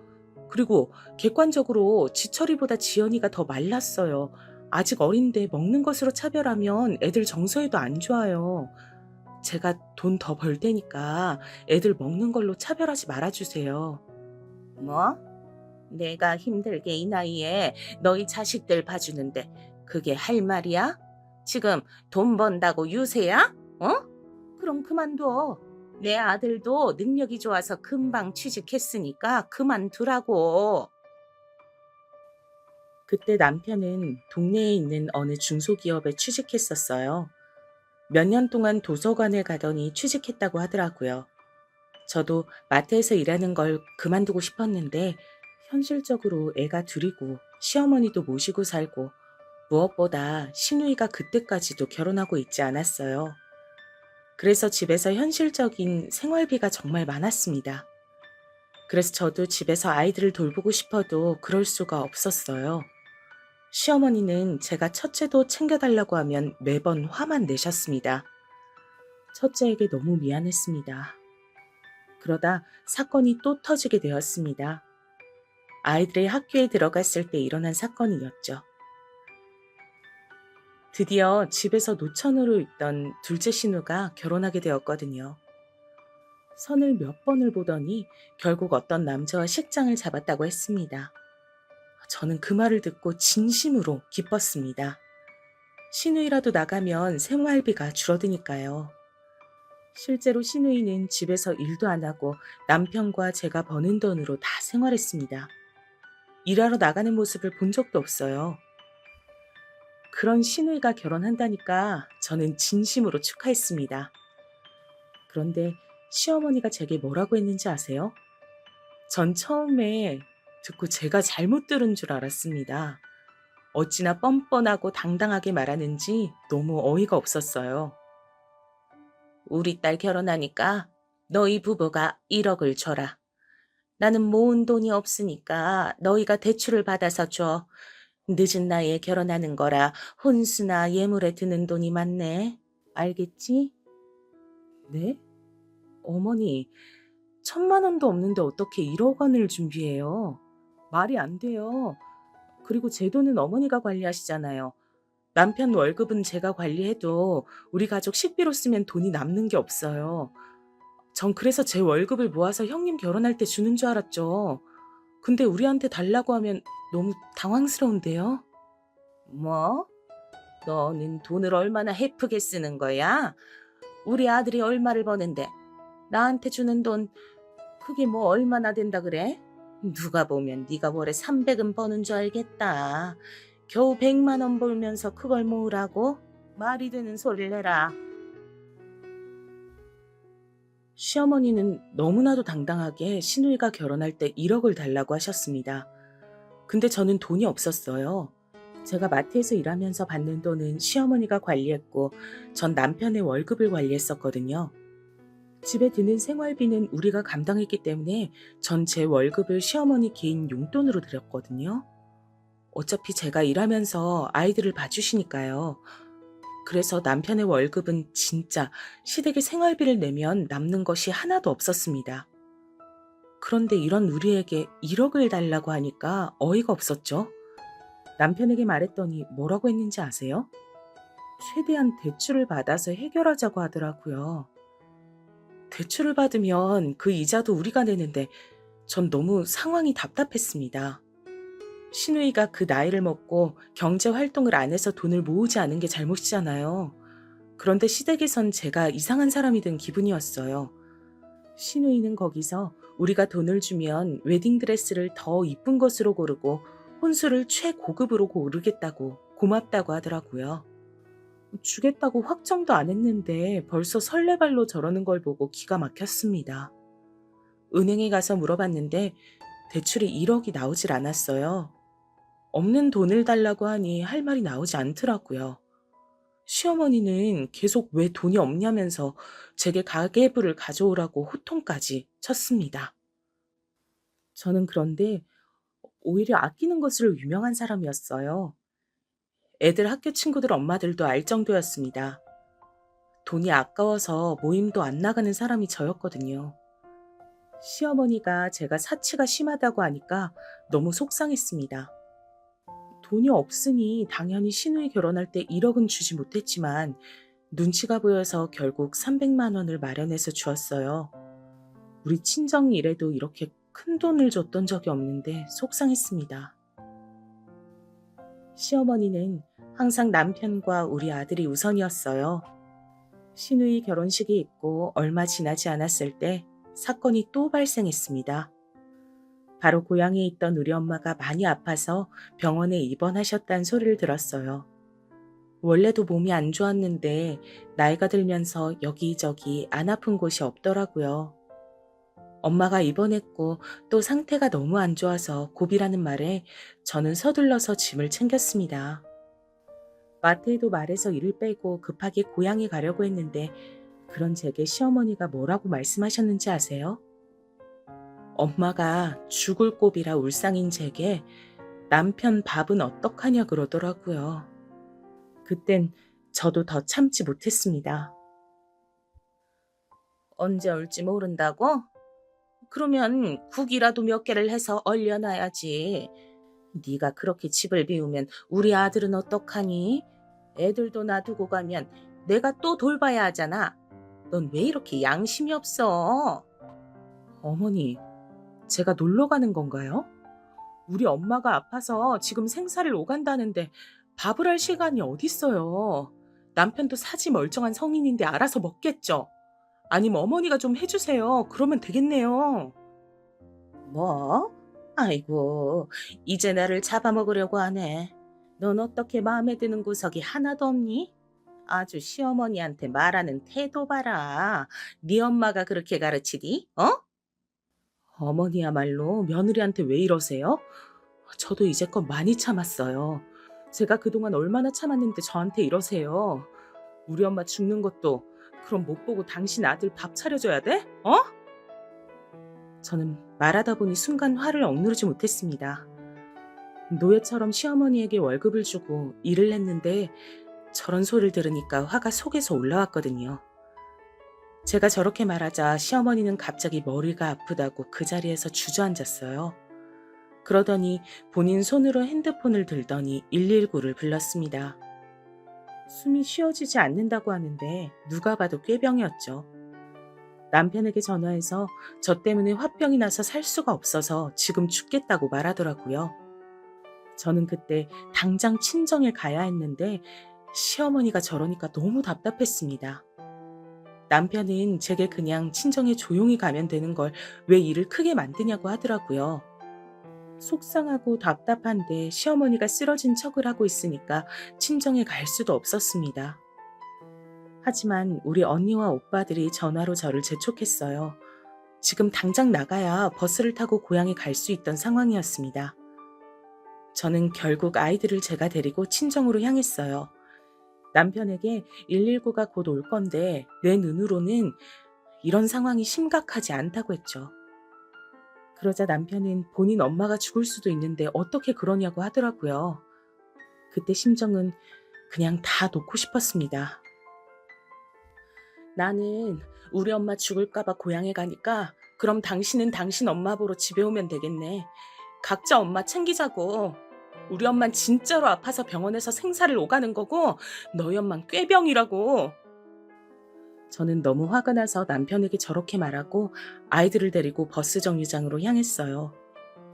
그리고 객관적으로 지철이보다 지연이가 더 말랐어요. 아직 어린데 먹는 것으로 차별하면 애들 정서에도 안 좋아요. 제가 돈 더 벌 테니까 애들 먹는 걸로 차별하지 말아주세요. 뭐? 내가 힘들게 이 나이에 너희 자식들 봐주는데 그게 할 말이야? 지금 돈 번다고 유세야? 어? 그럼 그만둬. 내 아들도 능력이 좋아서 금방 취직했으니까 그만두라고. 그때 남편은 동네에 있는 어느 중소기업에 취직했었어요. 몇 년 동안 도서관을 가더니 취직했다고 하더라고요. 저도 마트에서 일하는 걸 그만두고 싶었는데 현실적으로 애가 둘이고 시어머니도 모시고 살고 무엇보다 시누이가 그때까지도 결혼하고 있지 않았어요. 그래서 집에서 현실적인 생활비가 정말 많았습니다. 그래서 저도 집에서 아이들을 돌보고 싶어도 그럴 수가 없었어요. 시어머니는 제가 첫째도 챙겨달라고 하면 매번 화만 내셨습니다. 첫째에게 너무 미안했습니다. 그러다 사건이 또 터지게 되었습니다. 아이들이 학교에 들어갔을 때 일어난 사건이었죠. 드디어 집에서 노처녀로 있던 둘째 신우가 결혼하게 되었거든요. 선을 몇 번을 보더니 결국 어떤 남자와 식장을 잡았다고 했습니다. 저는 그 말을 듣고 진심으로 기뻤습니다. 시누이라도 나가면 생활비가 줄어드니까요. 실제로 시누이는 집에서 일도 안 하고 남편과 제가 버는 돈으로 다 생활했습니다. 일하러 나가는 모습을 본 적도 없어요. 그런 시누이가 결혼한다니까 저는 진심으로 축하했습니다. 그런데 시어머니가 제게 뭐라고 했는지 아세요? 전 처음에 듣고 제가 잘못 들은 줄 알았습니다. 어찌나 뻔뻔하고 당당하게 말하는지 너무 어이가 없었어요. 우리 딸 결혼하니까 너희 부부가 1억을 줘라. 나는 모은 돈이 없으니까 너희가 대출을 받아서 줘. 늦은 나이에 결혼하는 거라 혼수나 예물에 드는 돈이 많네. 알겠지? 네? 어머니, 1,000만 원도 없는데 어떻게 1억 원을 준비해요? 말이 안 돼요. 그리고 제 돈은 어머니가 관리하시잖아요. 남편 월급은 제가 관리해도 우리 가족 식비로 쓰면 돈이 남는 게 없어요. 전 그래서 제 월급을 모아서 형님 결혼할 때 주는 줄 알았죠. 근데 우리한테 달라고 하면 너무 당황스러운데요? 뭐? 너는 돈을 얼마나 헤프게 쓰는 거야? 우리 아들이 얼마를 버는데 나한테 주는 돈 그게 뭐 얼마나 된다 그래? 누가 보면 네가 월에 300은 버는 줄 알겠다. 겨우 100만 원 벌면서 그걸 모으라고? 말이 되는 소리를 해라. 시어머니는 너무나도 당당하게 시누이가 결혼할 때 1억을 달라고 하셨습니다. 근데 저는 돈이 없었어요. 제가 마트에서 일하면서 받는 돈은 시어머니가 관리했고 전 남편의 월급을 관리했었거든요. 집에 드는 생활비는 우리가 감당했기 때문에 전 제 월급을 시어머니 개인 용돈으로 드렸거든요. 어차피 제가 일하면서 아이들을 봐주시니까요. 그래서 남편의 월급은 진짜 시댁의 생활비를 내면 남는 것이 하나도 없었습니다. 그런데 이런 우리에게 1억을 달라고 하니까 어이가 없었죠. 남편에게 말했더니 뭐라고 했는지 아세요? 최대한 대출을 받아서 해결하자고 하더라고요. 대출을 받으면 그 이자도 우리가 내는데 전 너무 상황이 답답했습니다. 신우이가 그 나이를 먹고 경제 활동을 안 해서 돈을 모으지 않은 게 잘못이잖아요. 그런데 시댁에선 제가 이상한 사람이 된 기분이었어요. 신우이는 거기서 우리가 돈을 주면 웨딩드레스를 더 이쁜 것으로 고르고 혼수를 최고급으로 고르겠다고 고맙다고 하더라고요. 주겠다고 확정도 안 했는데 벌써 설레발로 저러는 걸 보고 기가 막혔습니다. 은행에 가서 물어봤는데 대출이 1억이 나오질 않았어요. 없는 돈을 달라고 하니 할 말이 나오지 않더라고요. 시어머니는 계속 왜 돈이 없냐면서 제게 가계부를 가져오라고 호통까지 쳤습니다. 저는 그런데 오히려 아끼는 것으로 유명한 사람이었어요. 애들 학교 친구들 엄마들도 알 정도였습니다. 돈이 아까워서 모임도 안 나가는 사람이 저였거든요. 시어머니가 제가 사치가 심하다고 하니까 너무 속상했습니다. 돈이 없으니 당연히 시누이 결혼할 때 1억은 주지 못했지만 눈치가 보여서 결국 300만 원을 마련해서 주었어요. 우리 친정 일에도 이렇게 큰 돈을 줬던 적이 없는데 속상했습니다. 시어머니는 항상 남편과 우리 아들이 우선이었어요. 시누이 결혼식이 있고 얼마 지나지 않았을 때 사건이 또 발생했습니다. 바로 고향에 있던 우리 엄마가 많이 아파서 병원에 입원하셨다는 소리를 들었어요. 원래도 몸이 안 좋았는데 나이가 들면서 여기저기 안 아픈 곳이 없더라고요. 엄마가 입원했고 또 상태가 너무 안 좋아서 고비라는 말에 저는 서둘러서 짐을 챙겼습니다. 마트에도 말해서 일을 빼고 급하게 고향에 가려고 했는데 그런 제게 시어머니가 뭐라고 말씀하셨는지 아세요? 엄마가 죽을 고비라 울상인 제게 남편 밥은 어떡하냐 그러더라고요. 그땐 저도 더 참지 못했습니다. 언제 올지 모른다고? 그러면 국이라도 몇 개를 해서 얼려놔야지. 네가 그렇게 집을 비우면 우리 아들은 어떡하니? 애들도 놔두고 가면 내가 또 돌봐야 하잖아. 넌 왜 이렇게 양심이 없어? 어머니, 제가 놀러 가는 건가요? 우리 엄마가 아파서 지금 생사를 오간다는데 밥을 할 시간이 어딨어요. 남편도 사지 멀쩡한 성인인데 알아서 먹겠죠. 아니면 어머니가 좀 해주세요. 그러면 되겠네요. 뭐? 아이고, 이제 나를 잡아먹으려고 하네. 넌 어떻게 마음에 드는 구석이 하나도 없니? 아주 시어머니한테 말하는 태도 봐라. 네 엄마가 그렇게 가르치디? 어? 어머니야말로 며느리한테 왜 이러세요? 저도 이제껏 많이 참았어요. 제가 그동안 얼마나 참았는데 저한테 이러세요. 우리 엄마 죽는 것도 그럼 못 보고 당신 아들 밥 차려줘야 돼? 어? 저는 말하다 보니 순간 화를 억누르지 못했습니다. 노예처럼 시어머니에게 월급을 주고 일을 했는데 저런 소리를 들으니까 화가 속에서 올라왔거든요. 제가 저렇게 말하자 시어머니는 갑자기 머리가 아프다고 그 자리에서 주저앉았어요. 그러더니 본인 손으로 핸드폰을 들더니 119를 불렀습니다. 숨이 쉬어지지 않는다고 하는데 누가 봐도 꾀병이었죠. 남편에게 전화해서 저 때문에 화병이 나서 살 수가 없어서 지금 죽겠다고 말하더라고요. 저는 그때 당장 친정에 가야 했는데 시어머니가 저러니까 너무 답답했습니다. 남편은 제게 그냥 친정에 조용히 가면 되는 걸 왜 일을 크게 만드냐고 하더라고요. 속상하고 답답한데 시어머니가 쓰러진 척을 하고 있으니까 친정에 갈 수도 없었습니다. 하지만 우리 언니와 오빠들이 전화로 저를 재촉했어요. 지금 당장 나가야 버스를 타고 고향에 갈 수 있던 상황이었습니다. 저는 결국 아이들을 제가 데리고 친정으로 향했어요. 남편에게 119가 곧 올 건데 내 눈으로는 이런 상황이 심각하지 않다고 했죠. 그러자 남편은 본인 엄마가 죽을 수도 있는데 어떻게 그러냐고 하더라고요. 그때 심정은 그냥 다 놓고 싶었습니다. 나는 우리 엄마 죽을까봐 고향에 가니까 그럼 당신은 당신 엄마 보러 집에 오면 되겠네. 각자 엄마 챙기자고. 우리 엄만 진짜로 아파서 병원에서 생사를 오가는 거고 너희 엄만 꾀병이라고. 저는 너무 화가 나서 남편에게 저렇게 말하고 아이들을 데리고 버스 정류장으로 향했어요.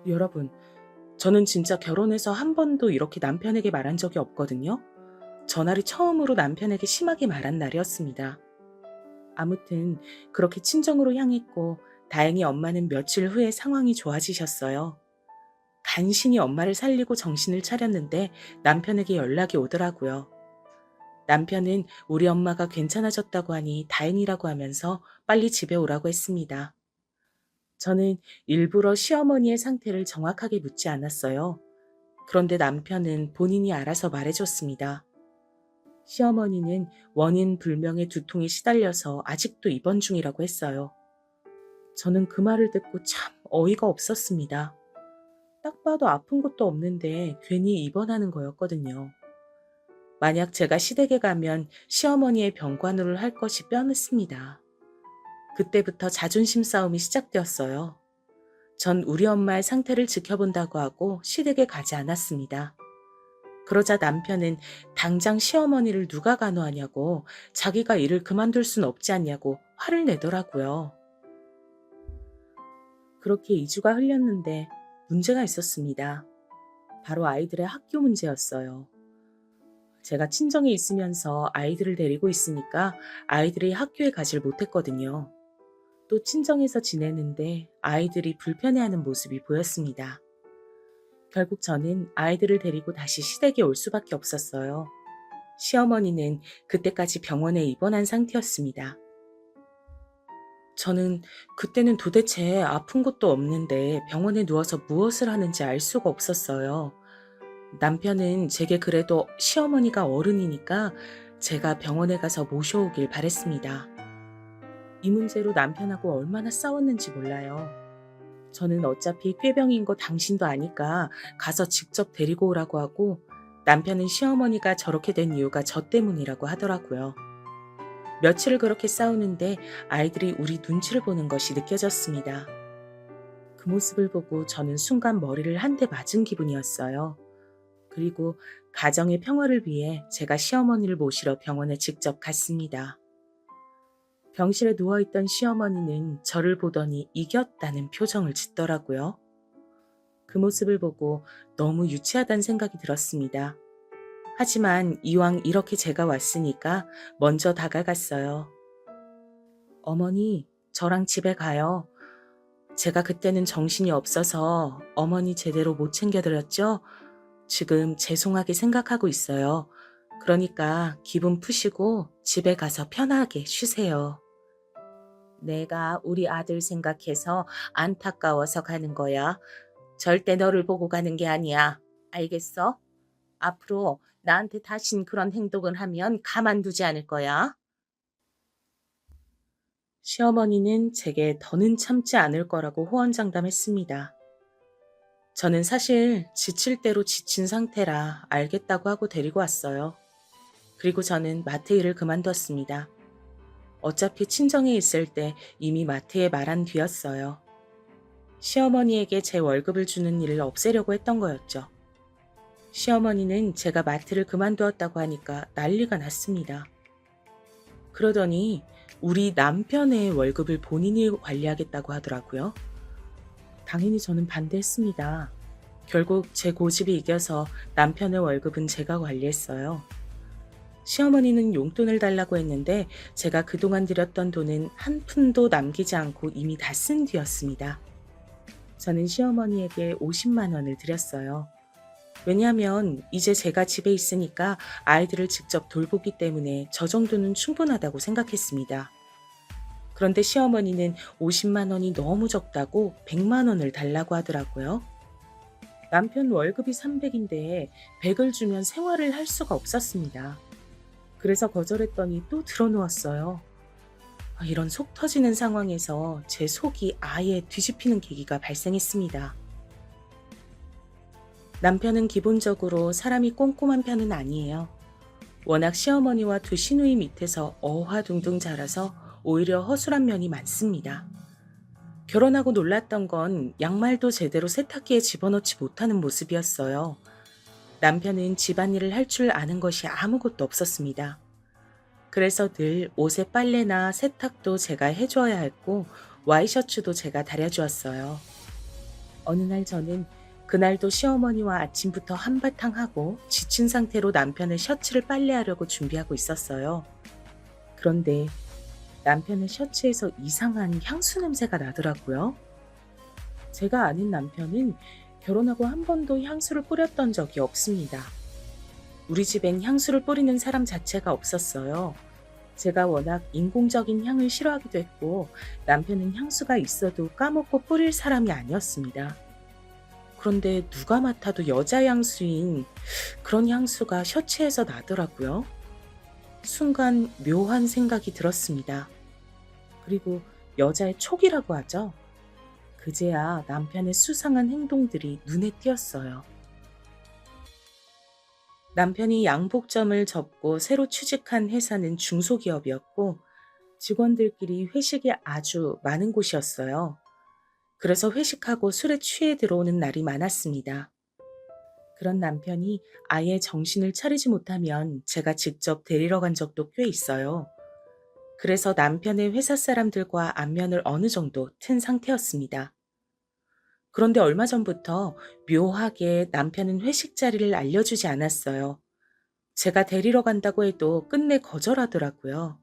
여러분, 저는 진짜 결혼해서 한 번도 이렇게 남편에게 말한 적이 없거든요. 전날이 처음으로 남편에게 심하게 말한 날이었습니다. 아무튼 그렇게 친정으로 향했고 다행히 엄마는 며칠 후에 상황이 좋아지셨어요. 간신히 엄마를 살리고 정신을 차렸는데 남편에게 연락이 오더라고요. 남편은 우리 엄마가 괜찮아졌다고 하니 다행이라고 하면서 빨리 집에 오라고 했습니다. 저는 일부러 시어머니의 상태를 정확하게 묻지 않았어요. 그런데 남편은 본인이 알아서 말해줬습니다. 시어머니는 원인 불명의 두통에 시달려서 아직도 입원 중이라고 했어요. 저는 그 말을 듣고 참 어이가 없었습니다. 딱 봐도 아픈 것도 없는데 괜히 입원하는 거였거든요. 만약 제가 시댁에 가면 시어머니의 병관으로 할 것이 뻔했습니다. 그때부터 자존심 싸움이 시작되었어요. 전 우리 엄마의 상태를 지켜본다고 하고 시댁에 가지 않았습니다. 그러자 남편은 당장 시어머니를 누가 간호하냐고 자기가 일을 그만둘 순 없지 않냐고 화를 내더라고요. 그렇게 2주가 흘렸는데 문제가 있었습니다. 바로 아이들의 학교 문제였어요. 제가 친정에 있으면서 아이들을 데리고 있으니까 아이들이 학교에 가질 못했거든요. 또 친정에서 지내는데 아이들이 불편해하는 모습이 보였습니다. 결국 저는 아이들을 데리고 다시 시댁에 올 수밖에 없었어요. 시어머니는 그때까지 병원에 입원한 상태였습니다. 저는 그때는 도대체 아픈 것도 없는데 병원에 누워서 무엇을 하는지 알 수가 없었어요. 남편은 제게 그래도 시어머니가 어른이니까 제가 병원에 가서 모셔오길 바랬습니다. 이 문제로 남편하고 얼마나 싸웠는지 몰라요. 저는 어차피 꾀병인 거 당신도 아니까 가서 직접 데리고 오라고 하고 남편은 시어머니가 저렇게 된 이유가 저 때문이라고 하더라고요. 며칠을 그렇게 싸우는데 아이들이 우리 눈치를 보는 것이 느껴졌습니다. 그 모습을 보고 저는 순간 머리를 한 대 맞은 기분이었어요. 그리고 가정의 평화를 위해 제가 시어머니를 모시러 병원에 직접 갔습니다. 병실에 누워있던 시어머니는 저를 보더니 이겼다는 표정을 짓더라고요. 그 모습을 보고 너무 유치하다는 생각이 들었습니다. 하지만 이왕 이렇게 제가 왔으니까 먼저 다가갔어요. 어머니, 저랑 집에 가요. 제가 그때는 정신이 없어서 어머니 제대로 못 챙겨드렸죠? 지금 죄송하게 생각하고 있어요. 그러니까 기분 푸시고 집에 가서 편하게 쉬세요. 내가 우리 아들 생각해서 안타까워서 가는 거야. 절대 너를 보고 가는 게 아니야. 알겠어? 앞으로 나한테 다신 그런 행동을 하면 가만두지 않을 거야. 시어머니는 제게 더는 참지 않을 거라고 호언장담했습니다. 저는 사실 지칠 대로 지친 상태라 알겠다고 하고 데리고 왔어요. 그리고 저는 마트 일을 그만뒀습니다. 어차피 친정에 있을 때 이미 마트에 말한 뒤였어요. 시어머니에게 제 월급을 주는 일을 없애려고 했던 거였죠. 시어머니는 제가 마트를 그만두었다고 하니까 난리가 났습니다. 그러더니 우리 남편의 월급을 본인이 관리하겠다고 하더라고요. 당연히 저는 반대했습니다. 결국 제 고집이 이겨서 남편의 월급은 제가 관리했어요. 시어머니는 용돈을 달라고 했는데 제가 그동안 들였던 돈은 한 푼도 남기지 않고 이미 다 쓴 뒤였습니다. 저는 시어머니에게 50만 원을 드렸어요. 왜냐하면 이제 제가 집에 있으니까 아이들을 직접 돌보기 때문에 저 정도는 충분하다고 생각했습니다. 그런데 시어머니는 50만 원이 너무 적다고 100만 원을 달라고 하더라고요. 남편 월급이 300인데 100을 주면 생활을 할 수가 없었습니다. 그래서 거절했더니 또 들어놓았어요. 이런 속 터지는 상황에서 제 속이 아예 뒤집히는 계기가 발생했습니다. 남편은 기본적으로 사람이 꼼꼼한 편은 아니에요. 워낙 시어머니와 두 시누이 밑에서 어화둥둥 자라서 오히려 허술한 면이 많습니다. 결혼하고 놀랐던 건 양말도 제대로 세탁기에 집어넣지 못하는 모습이었어요. 남편은 집안일을 할 줄 아는 것이 아무것도 없었습니다. 그래서 늘 옷의 빨래나 세탁도 제가 해줘야 했고 와이셔츠도 제가 다려주었어요. 어느 날 저는 그날도 시어머니와 아침부터 한바탕 하고 지친 상태로 남편의 셔츠를 빨래하려고 준비하고 있었어요. 그런데 남편의 셔츠에서 이상한 향수 냄새가 나더라고요. 제가 아는 남편은 결혼하고 한 번도 향수를 뿌렸던 적이 없습니다. 우리 집엔 향수를 뿌리는 사람 자체가 없었어요. 제가 워낙 인공적인 향을 싫어하기도 했고 남편은 향수가 있어도 까먹고 뿌릴 사람이 아니었습니다. 그런데 누가 맡아도 여자 향수인 그런 향수가 셔츠에서 나더라고요. 순간 묘한 생각이 들었습니다. 그리고 여자의 촉이라고 하죠. 그제야 남편의 수상한 행동들이 눈에 띄었어요. 남편이 양복점을 접고 새로 취직한 회사는 중소기업이었고 직원들끼리 회식이 아주 많은 곳이었어요. 그래서 회식하고 술에 취해 들어오는 날이 많았습니다. 그런 남편이 아예 정신을 차리지 못하면 제가 직접 데리러 간 적도 꽤 있어요. 그래서 남편의 회사 사람들과 안면을 어느 정도 튼 상태였습니다. 그런데 얼마 전부터 묘하게 남편은 회식 자리를 알려주지 않았어요. 제가 데리러 간다고 해도 끝내 거절하더라고요.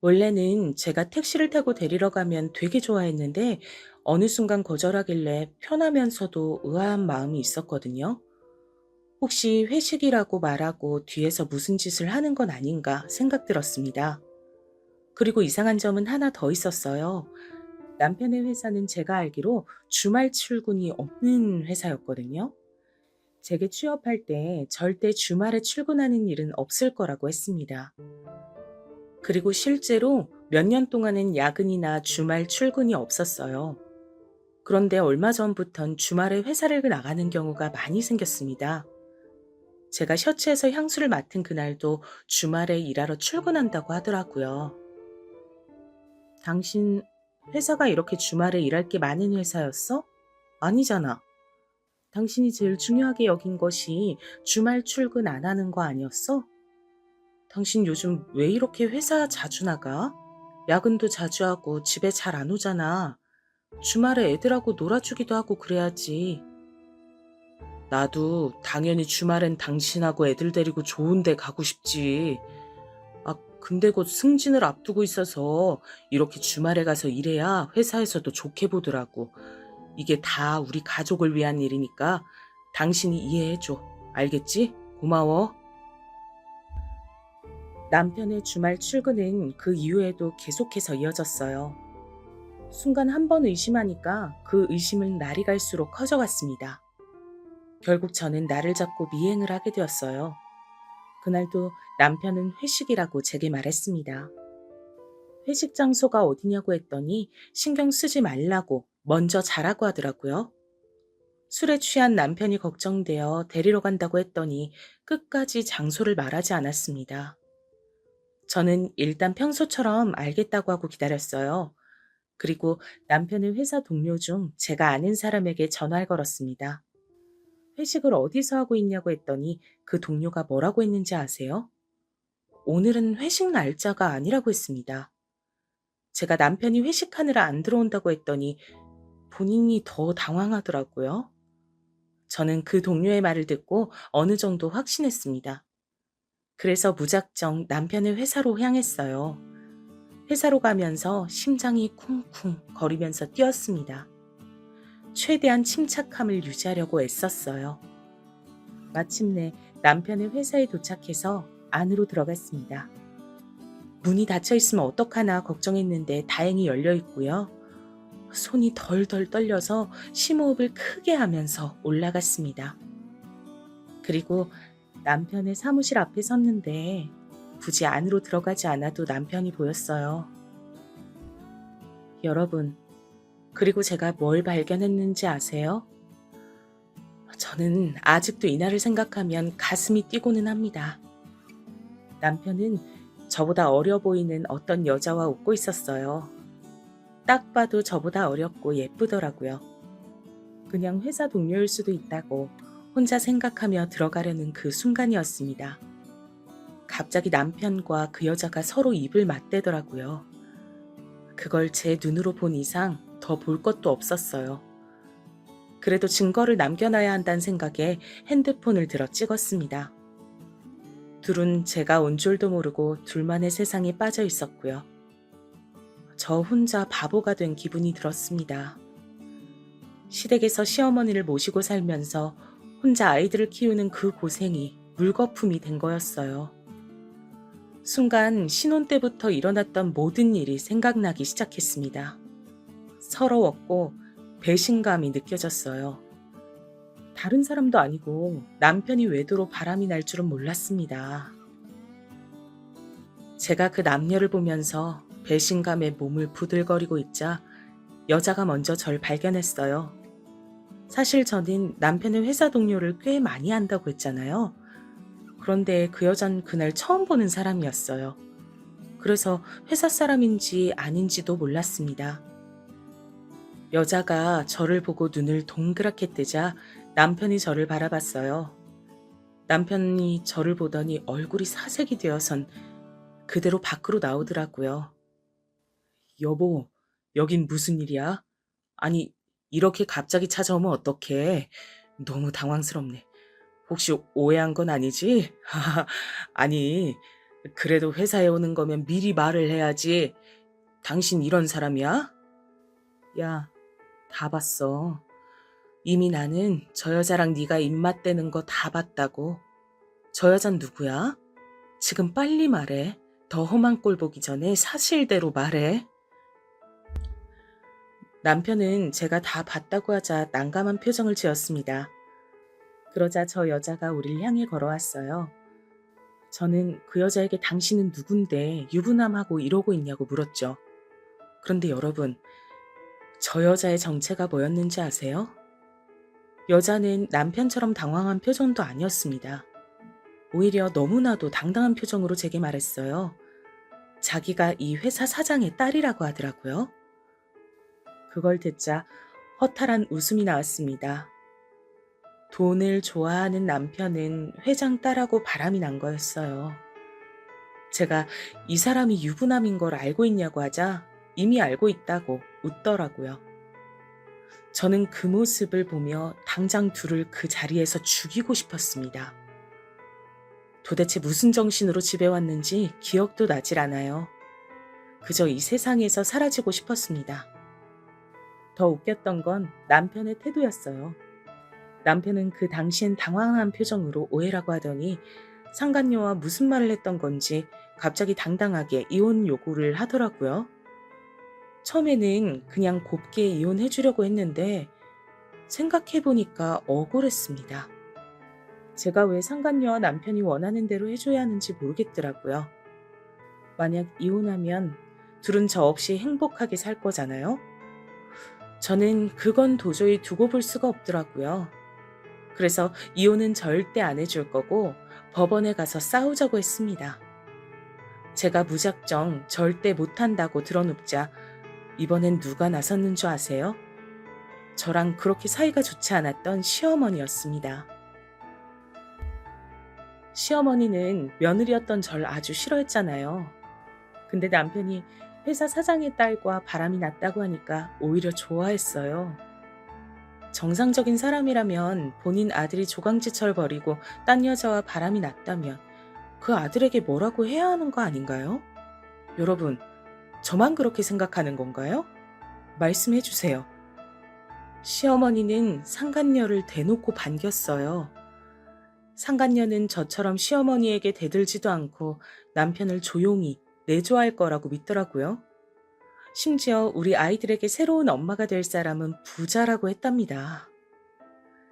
원래는 제가 택시를 타고 데리러 가면 되게 좋아했는데 어느 순간 거절하길래 편하면서도 의아한 마음이 있었거든요. 혹시 회식이라고 말하고 뒤에서 무슨 짓을 하는 건 아닌가 생각 들었습니다. 그리고 이상한 점은 하나 더 있었어요. 남편의 회사는 제가 알기로 주말 출근이 없는 회사였거든요. 제게 취업할 때 절대 주말에 출근하는 일은 없을 거라고 했습니다. 그리고 실제로 몇 년 동안은 야근이나 주말 출근이 없었어요. 그런데 얼마 전부턴 주말에 회사를 나가는 경우가 많이 생겼습니다. 제가 셔츠에서 향수를 맡은 그날도 주말에 일하러 출근한다고 하더라고요. 당신 회사가 이렇게 주말에 일할 게 많은 회사였어? 아니잖아. 당신이 제일 중요하게 여긴 것이 주말 출근 안 하는 거 아니었어? 당신 요즘 왜 이렇게 회사 자주 나가? 야근도 자주 하고 집에 잘 안 오잖아. 주말에 애들하고 놀아주기도 하고 그래야지. 나도 당연히 주말엔 당신하고 애들 데리고 좋은 데 가고 싶지. 근데 곧 승진을 앞두고 있어서 이렇게 주말에 가서 일해야 회사에서도 좋게 보더라고. 이게 다 우리 가족을 위한 일이니까 당신이 이해해줘. 알겠지? 고마워. 남편의 주말 출근은 그 이후에도 계속해서 이어졌어요. 순간 한 번 의심하니까 그 의심은 날이 갈수록 커져갔습니다. 결국 저는 나를 잡고 미행을 하게 되었어요. 그날도 남편은 회식이라고 제게 말했습니다. 회식 장소가 어디냐고 했더니 신경 쓰지 말라고 먼저 자라고 하더라고요. 술에 취한 남편이 걱정되어 데리러 간다고 했더니 끝까지 장소를 말하지 않았습니다. 저는 일단 평소처럼 알겠다고 하고 기다렸어요. 그리고 남편의 회사 동료 중 제가 아는 사람에게 전화를 걸었습니다. 회식을 어디서 하고 있냐고 했더니 그 동료가 뭐라고 했는지 아세요? 오늘은 회식 날짜가 아니라고 했습니다. 제가 남편이 회식하느라 안 들어온다고 했더니 본인이 더 당황하더라고요. 저는 그 동료의 말을 듣고 어느 정도 확신했습니다. 그래서 무작정 남편의 회사로 향했어요. 회사로 가면서 심장이 쿵쿵 거리면서 뛰었습니다. 최대한 침착함을 유지하려고 애썼어요. 마침내 남편의 회사에 도착해서 안으로 들어갔습니다. 문이 닫혀 있으면 어떡하나 걱정했는데 다행히 열려 있고요. 손이 덜덜 떨려서 심호흡을 크게 하면서 올라갔습니다. 그리고 남편의 사무실 앞에 섰는데 굳이 안으로 들어가지 않아도 남편이 보였어요. 여러분, 그리고 제가 뭘 발견했는지 아세요? 저는 아직도 이날을 생각하면 가슴이 뛰고는 합니다. 남편은 저보다 어려 보이는 어떤 여자와 웃고 있었어요. 딱 봐도 저보다 어렸고 예쁘더라고요. 그냥 회사 동료일 수도 있다고 혼자 생각하며 들어가려는 그 순간이었습니다. 갑자기 남편과 그 여자가 서로 입을 맞대더라고요. 그걸 제 눈으로 본 이상 더 볼 것도 없었어요. 그래도 증거를 남겨놔야 한다는 생각에 핸드폰을 들어 찍었습니다. 둘은 제가 온 줄도 모르고 둘만의 세상에 빠져 있었고요. 저 혼자 바보가 된 기분이 들었습니다. 시댁에서 시어머니를 모시고 살면서 혼자 아이들을 키우는 그 고생이 물거품이 된 거였어요. 순간 신혼 때부터 일어났던 모든 일이 생각나기 시작했습니다. 서러웠고 배신감이 느껴졌어요. 다른 사람도 아니고 남편이 외도로 바람이 날 줄은 몰랐습니다. 제가 그 남녀를 보면서 배신감에 몸을 부들거리고 있자 여자가 먼저 절 발견했어요. 사실 저는 남편의 회사 동료를 꽤 많이 한다고 했잖아요. 그런데 그 여자는 그날 처음 보는 사람이었어요. 그래서 회사 사람인지 아닌지도 몰랐습니다. 여자가 저를 보고 눈을 동그랗게 뜨자 남편이 저를 바라봤어요. 남편이 저를 보더니 얼굴이 사색이 되어선 그대로 밖으로 나오더라고요. 여보, 여긴 무슨 일이야? 아니, 이렇게 갑자기 찾아오면 어떡해? 너무 당황스럽네. 혹시 오해한 건 아니지? 아니, 그래도 회사에 오는 거면 미리 말을 해야지. 당신 이런 사람이야? 야, 다 봤어. 이미 나는 저 여자랑 네가 입맛대는 거 다 봤다고. 저 여잔 누구야? 지금 빨리 말해. 더 험한 꼴 보기 전에 사실대로 말해. 남편은 제가 다 봤다고 하자 난감한 표정을 지었습니다. 그러자 저 여자가 우리를 향해 걸어왔어요. 저는 그 여자에게 당신은 누군데 유부남하고 이러고 있냐고 물었죠. 그런데 여러분, 저 여자의 정체가 뭐였는지 아세요? 여자는 남편처럼 당황한 표정도 아니었습니다. 오히려 너무나도 당당한 표정으로 제게 말했어요. 자기가 이 회사 사장의 딸이라고 하더라고요. 그걸 듣자 허탈한 웃음이 나왔습니다. 돈을 좋아하는 남편은 회장 딸하고 바람이 난 거였어요. 제가 이 사람이 유부남인 걸 알고 있냐고 하자 이미 알고 있다고 웃더라고요. 저는 그 모습을 보며 당장 둘을 그 자리에서 죽이고 싶었습니다. 도대체 무슨 정신으로 집에 왔는지 기억도 나질 않아요. 그저 이 세상에서 사라지고 싶었습니다. 더 웃겼던 건 남편의 태도였어요. 남편은 그 당시엔 당황한 표정으로 오해라고 하더니 상간녀와 무슨 말을 했던 건지 갑자기 당당하게 이혼 요구를 하더라고요. 처음에는 그냥 곱게 이혼해 주려고 했는데 생각해보니까 억울했습니다. 제가 왜 상간녀와 남편이 원하는 대로 해줘야 하는지 모르겠더라고요. 만약 이혼하면 둘은 저 없이 행복하게 살 거잖아요? 저는 그건 도저히 두고 볼 수가 없더라고요. 그래서 이혼은 절대 안 해줄 거고 법원에 가서 싸우자고 했습니다. 제가 무작정 절대 못한다고 드러눕자 이번엔 누가 나섰는 줄 아세요? 저랑 그렇게 사이가 좋지 않았던 시어머니였습니다. 시어머니는 며느리였던 절 아주 싫어했잖아요. 근데 남편이 회사 사장의 딸과 바람이 났다고 하니까 오히려 좋아했어요. 정상적인 사람이라면 본인 아들이 조강지철 버리고 딴 여자와 바람이 났다면 그 아들에게 뭐라고 해야 하는 거 아닌가요? 여러분, 저만 그렇게 생각하는 건가요? 말씀해 주세요. 시어머니는 상간녀를 대놓고 반겼어요. 상간녀는 저처럼 시어머니에게 대들지도 않고 남편을 조용히 내조할 거라고 믿더라고요. 심지어 우리 아이들에게 새로운 엄마가 될 사람은 부자라고 했답니다.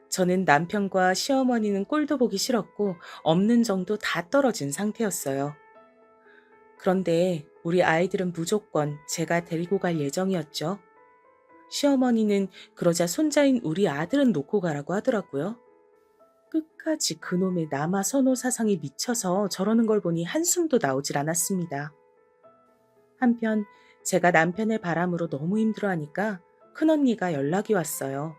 저는 남편과 시어머니는 꼴도 보기 싫었고 없는 정도 다 떨어진 상태였어요. 그런데 우리 아이들은 무조건 제가 데리고 갈 예정이었죠. 시어머니는 그러자 손자인 우리 아들은 놓고 가라고 하더라고요. 끝까지 그놈의 남아 선호 사상이 미쳐서 저러는 걸 보니 한숨도 나오질 않았습니다. 한편 제가 남편의 바람으로 너무 힘들어하니까 큰언니가 연락이 왔어요.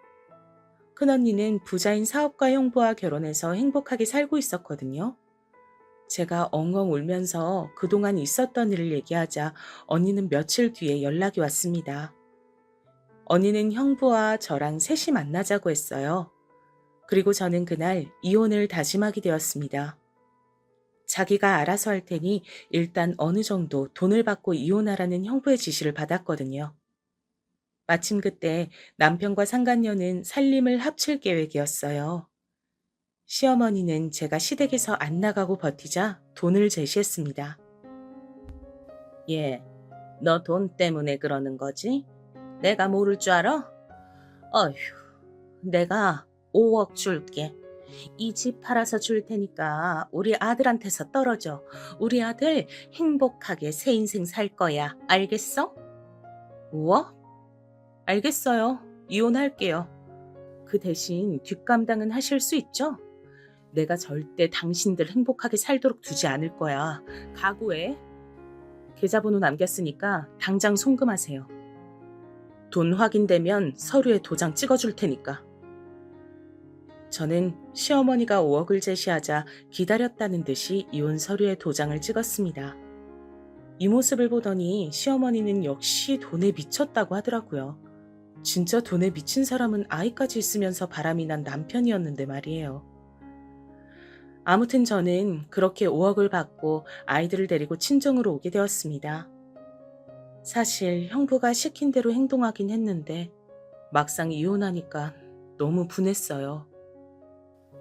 큰언니는 부자인 사업가 형부와 결혼해서 행복하게 살고 있었거든요. 제가 엉엉 울면서 그동안 있었던 일을 얘기하자 언니는 며칠 뒤에 연락이 왔습니다. 언니는 형부와 저랑 셋이 만나자고 했어요. 그리고 저는 그날 이혼을 다짐하게 되었습니다. 자기가 알아서 할 테니 일단 어느 정도 돈을 받고 이혼하라는 형부의 지시를 받았거든요. 마침 그때 남편과 상간녀는 살림을 합칠 계획이었어요. 시어머니는 제가 시댁에서 안 나가고 버티자 돈을 제시했습니다. 얘, 너 돈 때문에 그러는 거지? 내가 모를 줄 알아? 어휴, 내가 5억 줄게. 이 집 팔아서 줄 테니까 우리 아들한테서 떨어져. 우리 아들 행복하게 새 인생 살 거야. 알겠어? 5억? 알겠어요. 이혼할게요. 그 대신 뒷감당은 하실 수 있죠? 내가 절대 당신들 행복하게 살도록 두지 않을 거야. 각오해. 계좌번호 남겼으니까 당장 송금하세요. 돈 확인되면 서류에 도장 찍어줄 테니까. 저는 시어머니가 5억을 제시하자 기다렸다는 듯이 이혼 서류에 도장을 찍었습니다. 이 모습을 보더니 시어머니는 역시 돈에 미쳤다고 하더라고요. 진짜 돈에 미친 사람은 아이까지 있으면서 바람이 난 남편이었는데 말이에요. 아무튼 저는 그렇게 5억을 받고 아이들을 데리고 친정으로 오게 되었습니다. 사실 형부가 시킨 대로 행동하긴 했는데 막상 이혼하니까 너무 분했어요.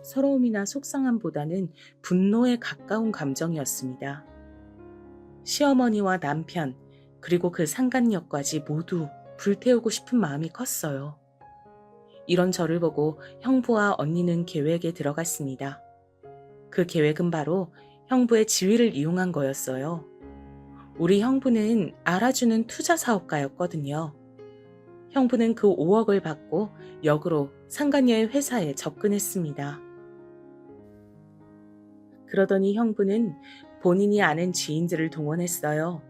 서러움이나 속상함보다는 분노에 가까운 감정이었습니다. 시어머니와 남편, 그리고 그 상간녀까지 모두 불태우고 싶은 마음이 컸어요. 이런 저를 보고 형부와 언니는 계획에 들어갔습니다. 그 계획은 바로 형부의 지위를 이용한 거였어요. 우리 형부는 알아주는 투자 사업가였거든요. 형부는 그 5억을 받고 역으로 상간녀의 회사에 접근했습니다. 그러더니 형부는 본인이 아는 지인들을 동원했어요.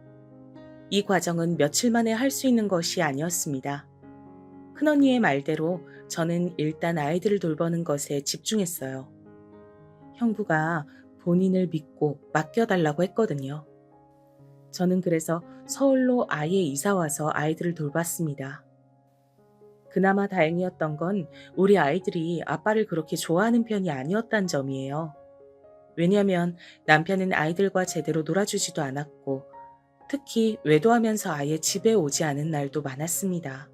이 과정은 며칠 만에 할 수 있는 것이 아니었습니다. 큰언니의 말대로 저는 일단 아이들을 돌보는 것에 집중했어요. 형부가 본인을 믿고 맡겨달라고 했거든요. 저는 그래서 서울로 아예 이사와서 아이들을 돌봤습니다. 그나마 다행이었던 건 우리 아이들이 아빠를 그렇게 좋아하는 편이 아니었단 점이에요. 왜냐하면 남편은 아이들과 제대로 놀아주지도 않았고 특히 외도하면서 아예 집에 오지 않은 날도 많았습니다.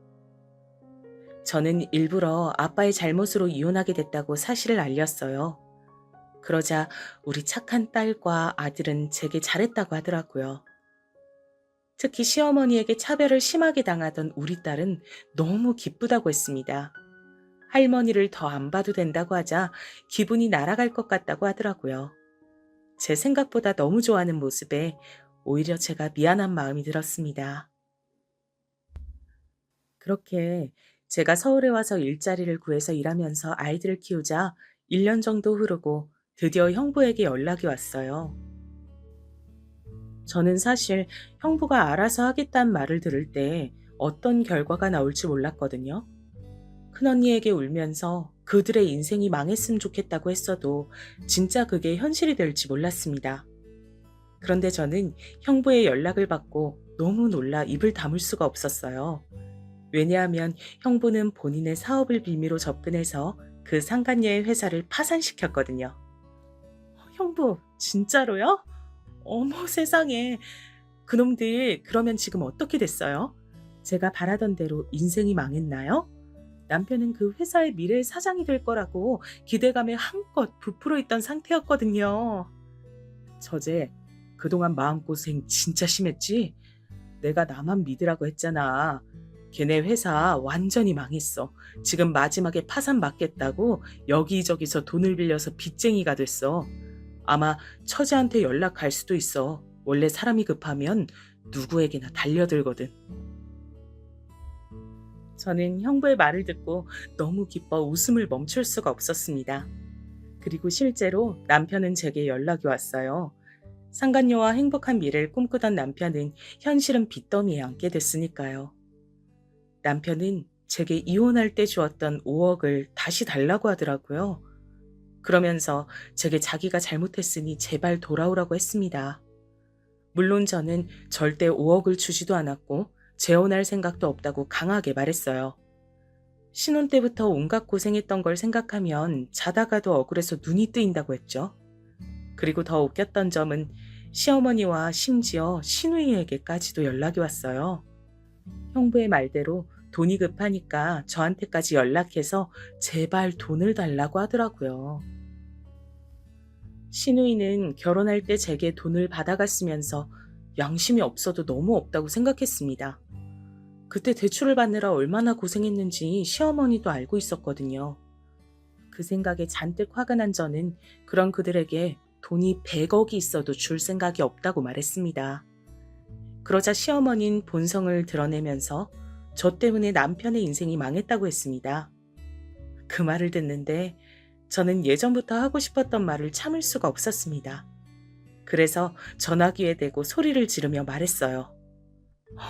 저는 일부러 아빠의 잘못으로 이혼하게 됐다고 사실을 알렸어요. 그러자 우리 착한 딸과 아들은 제게 잘했다고 하더라고요. 특히 시어머니에게 차별을 심하게 당하던 우리 딸은 너무 기쁘다고 했습니다. 할머니를 더 안 봐도 된다고 하자 기분이 날아갈 것 같다고 하더라고요. 제 생각보다 너무 좋아하는 모습에 오히려 제가 미안한 마음이 들었습니다. 그렇게 제가 서울에 와서 일자리를 구해서 일하면서 아이들을 키우자 1년 정도 흐르고 드디어 형부에게 연락이 왔어요. 저는 사실 형부가 알아서 하겠다는 말을 들을 때 어떤 결과가 나올지 몰랐거든요. 큰언니에게 울면서 그들의 인생이 망했으면 좋겠다고 했어도 진짜 그게 현실이 될지 몰랐습니다. 그런데 저는 형부의 연락을 받고 너무 놀라 입을 다물 수가 없었어요. 왜냐하면 형부는 본인의 사업을 빌미로 접근해서 그 상간녀의 회사를 파산시켰거든요. 형부, 진짜로요? 어머 세상에. 그놈들 그러면 지금 어떻게 됐어요? 제가 바라던 대로 인생이 망했나요? 남편은 그 회사의 미래의 사장이 될 거라고 기대감에 한껏 부풀어 있던 상태였거든요. 저제 그동안 마음고생 진짜 심했지? 내가 나만 믿으라고 했잖아. 걔네 회사 완전히 망했어. 지금 마지막에 파산 맞겠다고 여기저기서 돈을 빌려서 빚쟁이가 됐어. 아마 처제한테 연락 갈 수도 있어. 원래 사람이 급하면 누구에게나 달려들거든. 저는 형부의 말을 듣고 너무 기뻐 웃음을 멈출 수가 없었습니다. 그리고 실제로 남편은 제게 연락이 왔어요. 상간녀와 행복한 미래를 꿈꾸던 남편은 현실은 빚더미에 앉게 됐으니까요. 남편은 제게 이혼할 때 주었던 5억을 다시 달라고 하더라고요. 그러면서 제게 자기가 잘못했으니 제발 돌아오라고 했습니다. 물론 저는 절대 5억을 주지도 않았고 재혼할 생각도 없다고 강하게 말했어요. 신혼 때부터 온갖 고생했던 걸 생각하면 자다가도 억울해서 눈이 뜨인다고 했죠. 그리고 더 웃겼던 점은 시어머니와 심지어 시누이에게까지도 연락이 왔어요. 형부의 말대로 돈이 급하니까 저한테까지 연락해서 제발 돈을 달라고 하더라고요. 시누이는 결혼할 때 제게 돈을 받아갔으면서 양심이 없어도 너무 없다고 생각했습니다. 그때 대출을 받느라 얼마나 고생했는지 시어머니도 알고 있었거든요. 그 생각에 잔뜩 화가 난 저는 그런 그들에게 돈이 100억이 있어도 줄 생각이 없다고 말했습니다. 그러자 시어머니는 본성을 드러내면서 저 때문에 남편의 인생이 망했다고 했습니다. 그 말을 듣는데 저는 예전부터 하고 싶었던 말을 참을 수가 없었습니다. 그래서 전화기에 대고 소리를 지르며 말했어요.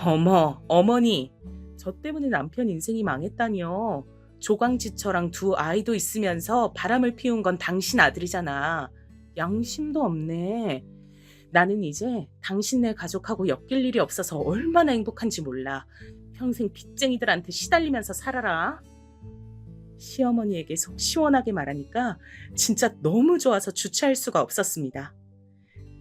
어머, 어머니, 저 때문에 남편 인생이 망했다니요. 조광지처랑 2 아이도 있으면서 바람을 피운 건 당신 아들이잖아. 양심도 없네. 나는 이제 당신네 가족하고 엮일 일이 없어서 얼마나 행복한지 몰라. 평생 빚쟁이들한테 시달리면서 살아라. 시어머니에게 속 시원하게 말하니까 진짜 너무 좋아서 주체할 수가 없었습니다.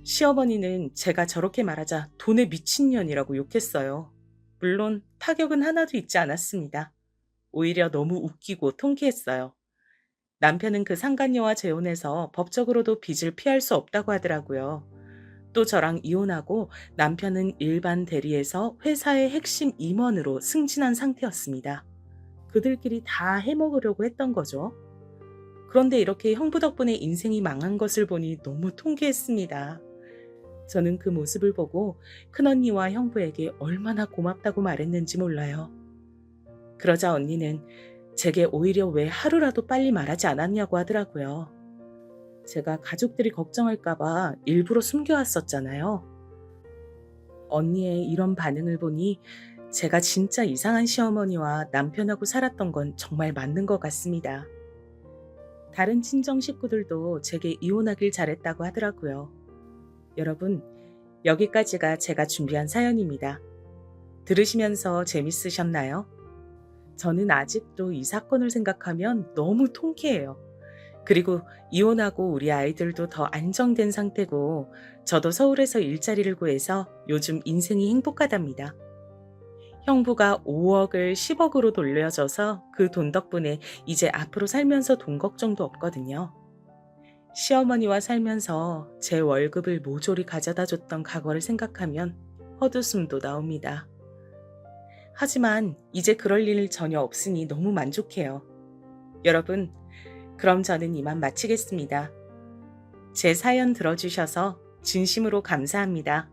시어머니는 제가 저렇게 말하자 돈에 미친년이라고 욕했어요. 물론 타격은 하나도 있지 않았습니다. 오히려 너무 웃기고 통쾌했어요. 남편은 그 상간녀와 재혼해서 법적으로도 빚을 피할 수 없다고 하더라고요. 또 저랑 이혼하고 남편은 일반 대리에서 회사의 핵심 임원으로 승진한 상태였습니다. 그들끼리 다 해먹으려고 했던 거죠. 그런데 이렇게 형부 덕분에 인생이 망한 것을 보니 너무 통쾌했습니다. 저는 그 모습을 보고 큰언니와 형부에게 얼마나 고맙다고 말했는지 몰라요. 그러자 언니는 제게 오히려 왜 하루라도 빨리 말하지 않았냐고 하더라고요. 제가 가족들이 걱정할까봐 일부러 숨겨왔었잖아요. 언니의 이런 반응을 보니 제가 진짜 이상한 시어머니와 남편하고 살았던 건 정말 맞는 것 같습니다. 다른 친정 식구들도 제게 이혼하길 잘했다고 하더라고요. 여러분, 여기까지가 제가 준비한 사연입니다. 들으시면서 재밌으셨나요? 저는 아직도 이 사건을 생각하면 너무 통쾌해요. 그리고 이혼하고 우리 아이들도 더 안정된 상태고 저도 서울에서 일자리를 구해서 요즘 인생이 행복하답니다. 형부가 5억을 10억으로 돌려줘서 그 돈 덕분에 이제 앞으로 살면서 돈 걱정도 없거든요. 시어머니와 살면서 제 월급을 모조리 가져다 줬던 과거를 생각하면 헛웃음도 나옵니다. 하지만 이제 그럴 일 전혀 없으니 너무 만족해요. 여러분, 그럼 저는 이만 마치겠습니다. 제 사연 들어주셔서 진심으로 감사합니다.